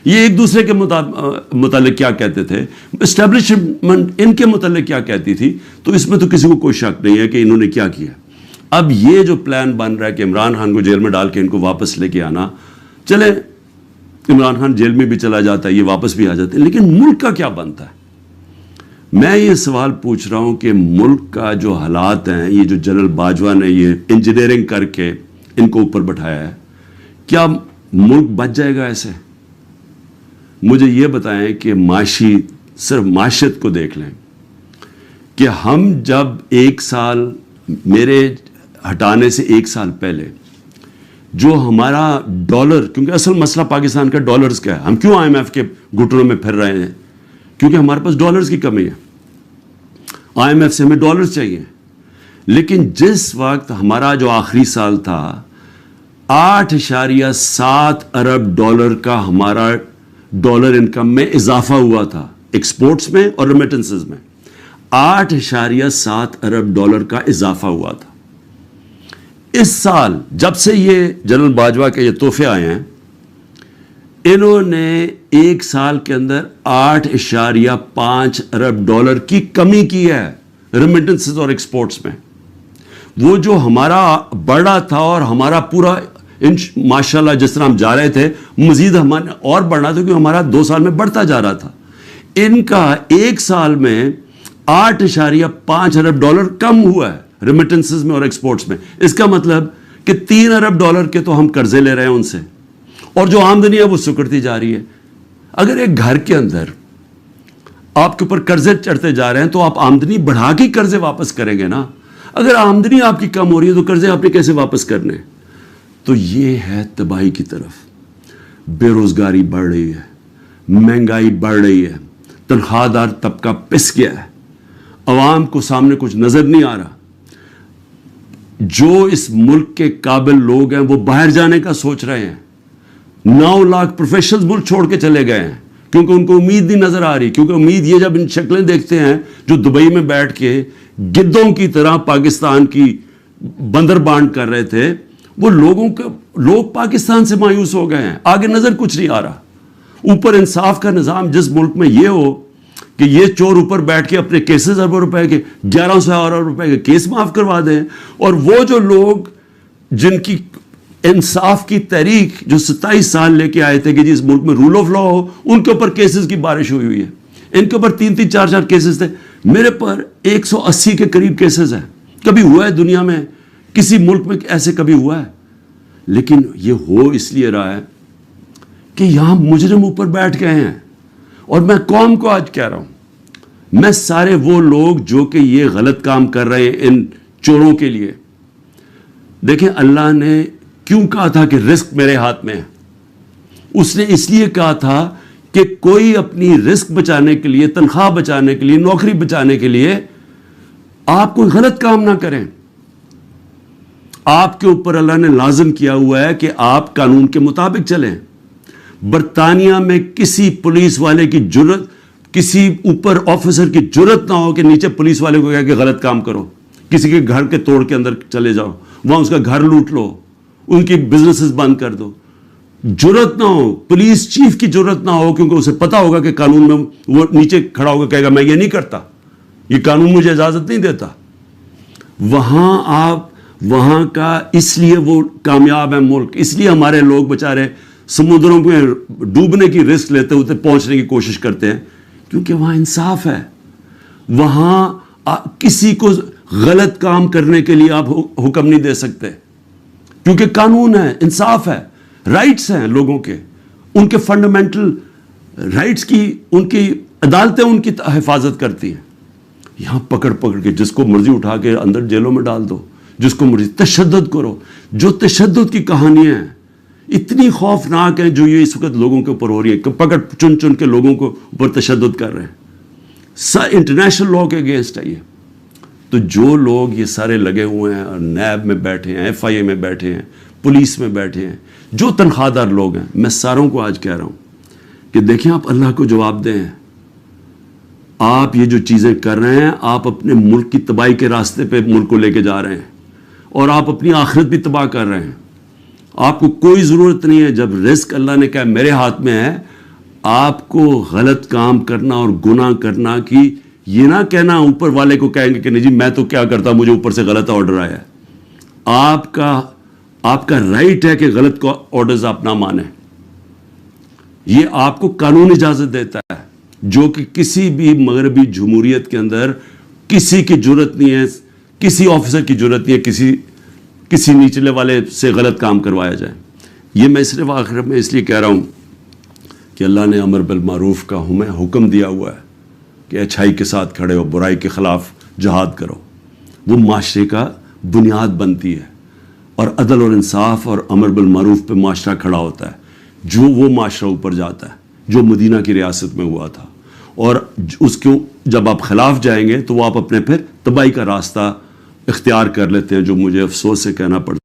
یہ ایک دوسرے کے متعلق کیا کہتے تھے, اسٹیبلشمنٹ ان کے متعلق کیا کہتی تھی. تو اس میں تو کسی کو کوئی شک نہیں ہے کہ انہوں نے کیا کیا. اب یہ جو پلان بن رہا ہے کہ عمران خان کو جیل میں ڈال کے ان کو واپس لے کے آنا, چلے عمران خان جیل میں بھی چلا جاتا ہے, یہ واپس بھی آ جاتے ہیں, لیکن ملک کا کیا بنتا ہے. میں یہ سوال پوچھ رہا ہوں کہ ملک کا جو حالات ہیں, یہ جو جنرل باجوہ نے یہ انجینئرنگ کر کے ان کو اوپر بٹھایا ہے, کیا ملک بچ جائے گا ایسے؟ مجھے یہ بتائیں کہ صرف معاشرت کو دیکھ لیں کہ ہم جب ایک سال میرے ہٹانے سے ایک سال پہلے جو ہمارا ڈالر, کیونکہ اصل مسئلہ پاکستان کا ڈالرز کا ہے, ہم کیوں آئی ایم ایف کے گھٹنوں میں پھر رہے ہیں, کیونکہ ہمارے پاس ڈالرز کی کمی ہے. آئی ایم ایف سے ہمیں ڈالرز چاہیے. لیکن جس وقت ہمارا جو آخری سال تھا 8.7 ارب ڈالر کا ہمارا ڈالر انکم میں اضافہ ہوا تھا, ایکسپورٹس میں اور ریمیٹنسز میں 8.7 ارب ڈالر کا اضافہ ہوا تھا. اس سال جب سے یہ جنرل باجوہ کے یہ تحفے آئے ہیں, انہوں نے ایک سال کے اندر 8.5 ارب ڈالر کی کمی کی ہے ریمیٹنسز اور ایکسپورٹس میں. وہ جو ہمارا بڑھا تھا اور ہمارا پورا ماشاءاللہ جس طرح ہم جا رہے تھے مزید ہمارا اور بڑھنا تھا, کیونکہ ہمارا 2 سال میں بڑھتا جا رہا تھا. ان کا ایک سال میں 8.5 ارب ڈالر کم ہوا ہے ریمیٹنسز میں اور ایکسپورٹس میں. اس کا مطلب کہ 3 ارب ڈالر کے تو ہم قرضے لے رہے ہیں ان سے, اور جو آمدنی ہے وہ سکڑتی جا رہی ہے. اگر ایک گھر کے اندر آپ کے اوپر قرضے چڑھتے جا رہے ہیں تو آپ آمدنی بڑھا کے قرضے واپس کریں گے نا. اگر آمدنی آپ کی کم ہو رہی ہے تو قرضے آپ نے کیسے واپس کرنے؟ تو یہ ہے تباہی کی طرف. بے روزگاری بڑھ رہی ہے, مہنگائی بڑھ رہی ہے, تنخواہ دار طبقہ پس گیا ہے, عوام کو سامنے کچھ نظر نہیں آ رہا. جو اس ملک کے قابل لوگ ہیں وہ باہر جانے کا سوچ رہے ہیں. 9 لاکھ پروفیشنلز ملک چھوڑ کے چلے گئے ہیں کیونکہ ان کو امید نہیں نظر آ رہی. کیونکہ امید یہ جب ان شکلیں دیکھتے ہیں جو دبئی میں بیٹھ کے گدوں کی طرح پاکستان کی بندر بانٹ کر رہے تھے, وہ لوگ پاکستان سے مایوس ہو گئے ہیں. آگے نظر کچھ نہیں آ رہا. اوپر انصاف کا نظام جس ملک میں یہ ہو کہ یہ چور اوپر بیٹھ کے اپنے کیسز اربوں روپے کے 1100 ارب روپے کے کیس معاف کروا دیں, اور وہ جو لوگ جن کی انصاف کی تحریک جو 27 سال لے کے آئے تھے کہ جس ملک میں رول آف لا ہو, ان کے اوپر کیسز کی بارش ہوئی ہے. ان کے اوپر 3-3 4-4 کیسز تھے. میرے پر 180 کے قریب کیسز ہیں. کبھی ہوا ہے دنیا میں کسی ملک میں ایسے کبھی ہوا ہے؟ لیکن یہ ہو اس لیے رہا ہے کہ یہاں مجرم اوپر بیٹھ گئے ہیں. اور میں قوم کو آج کہہ رہا ہوں, میں سارے وہ لوگ جو کہ یہ غلط کام کر رہے ہیں ان چوروں کے لیے, دیکھیں اللہ نے کیوں کہا تھا کہ رزق میرے ہاتھ میں ہے؟ اس نے اس لیے کہا تھا کہ کوئی اپنی رزق بچانے کے لیے، تنخواہ بچانے کے لیے، نوکری بچانے کے لیے آپ کوئی غلط کام نہ کریں. آپ کے اوپر اللہ نے لازم کیا ہوا ہے کہ آپ قانون کے مطابق چلیں. برطانیہ میں کسی پولیس والے کی جرت، کسی اوپر آفیسر کی جرت نہ ہو کہ نیچے پولیس والے کو کہا کہ غلط کام کرو. کسی کے گھر کے توڑ کے اندر چلے جاؤ، وہاں اس کا گھر لوٹ لو، ان کی بزنسز بند کر دو. جرت نہ ہو، پولیس چیف کی جرت نہ ہو، کیونکہ اسے پتا ہوگا کہ قانون میں وہ نیچے کھڑا ہوگا کہے گا میں یہ نہیں کرتا، یہ قانون مجھے اجازت نہیں دیتا. وہاں کا اس لیے وہ کامیاب ہے ملک، اس لیے ہمارے لوگ بچارے سمندروں میں ڈوبنے کی رسک لیتے ہوتے پہنچنے کی کوشش کرتے ہیں، کیونکہ وہاں انصاف ہے. وہاں کسی کو غلط کام کرنے کے لیے آپ حکم نہیں دے سکتے، کیونکہ قانون ہے، انصاف ہے، رائٹس ہیں لوگوں کے، ان کے فنڈامنٹل رائٹس کی، ان کی عدالتیں ان کی حفاظت کرتی ہیں. یہاں پکڑ کے جس کو مرضی اٹھا کے اندر جیلوں میں ڈال دو، جس کو مرضی تشدد کرو. جو تشدد کی کہانیاں ہیں اتنی خوفناک ہیں جو یہ اس وقت لوگوں کے اوپر ہو رہی ہے، پکڑ چن کے لوگوں کو اوپر تشدد کر رہے ہیں، انٹرنیشنل لا کے اگینسٹ ہے یہ. تو جو لوگ یہ سارے لگے ہوئے ہیں اور نیب میں بیٹھے ہیں، FIA میں بیٹھے ہیں، پولیس میں بیٹھے ہیں، جو تنخواہ دار لوگ ہیں، میں ساروں کو آج کہہ رہا ہوں کہ دیکھیں آپ اللہ کو جواب دیں. آپ یہ جو چیزیں کر رہے ہیں، آپ اپنے ملک کی تباہی کے راستے پہ ملک کو لے کے جا رہے ہیں، اور آپ اپنی آخرت بھی تباہ کر رہے ہیں. آپ کو کوئی ضرورت نہیں ہے، جب رزق اللہ نے کہا میرے ہاتھ میں ہے، آپ کو غلط کام کرنا اور گناہ کرنا کی یہ نہ کہنا اوپر والے کو کہیں گے کہ نہیں جی میں تو کیا کرتا، مجھے اوپر سے غلط آرڈر آیا ہے. آپ کا رائٹ ہے کہ غلط آرڈرز آپ نہ مانیں. یہ آپ کو قانون اجازت دیتا ہے، جو کہ کسی بھی مغربی جمہوریت کے اندر کسی کی جرت نہیں ہے، کسی آفیسر کی جرت نہیں ہے کسی نیچلے والے سے غلط کام کروایا جائے. یہ میں صرف آخر میں اس لیے کہہ رہا ہوں کہ اللہ نے امر بالمعروف کا ہمیں حکم دیا ہوا ہے کہ اچھائی کے ساتھ کھڑے ہو، برائی کے خلاف جہاد کرو. وہ معاشرے کا بنیاد بنتی ہے، اور عدل اور انصاف اور امر بالمعروف پہ معاشرہ کھڑا ہوتا ہے. جو وہ معاشرہ اوپر جاتا ہے جو مدینہ کی ریاست میں ہوا تھا، اور اس کو جب آپ خلاف جائیں گے تو وہ آپ اپنے پھر تباہی کا راستہ اختیار کر لیتے ہیں، جو مجھے افسوس سے کہنا پڑتا ہے.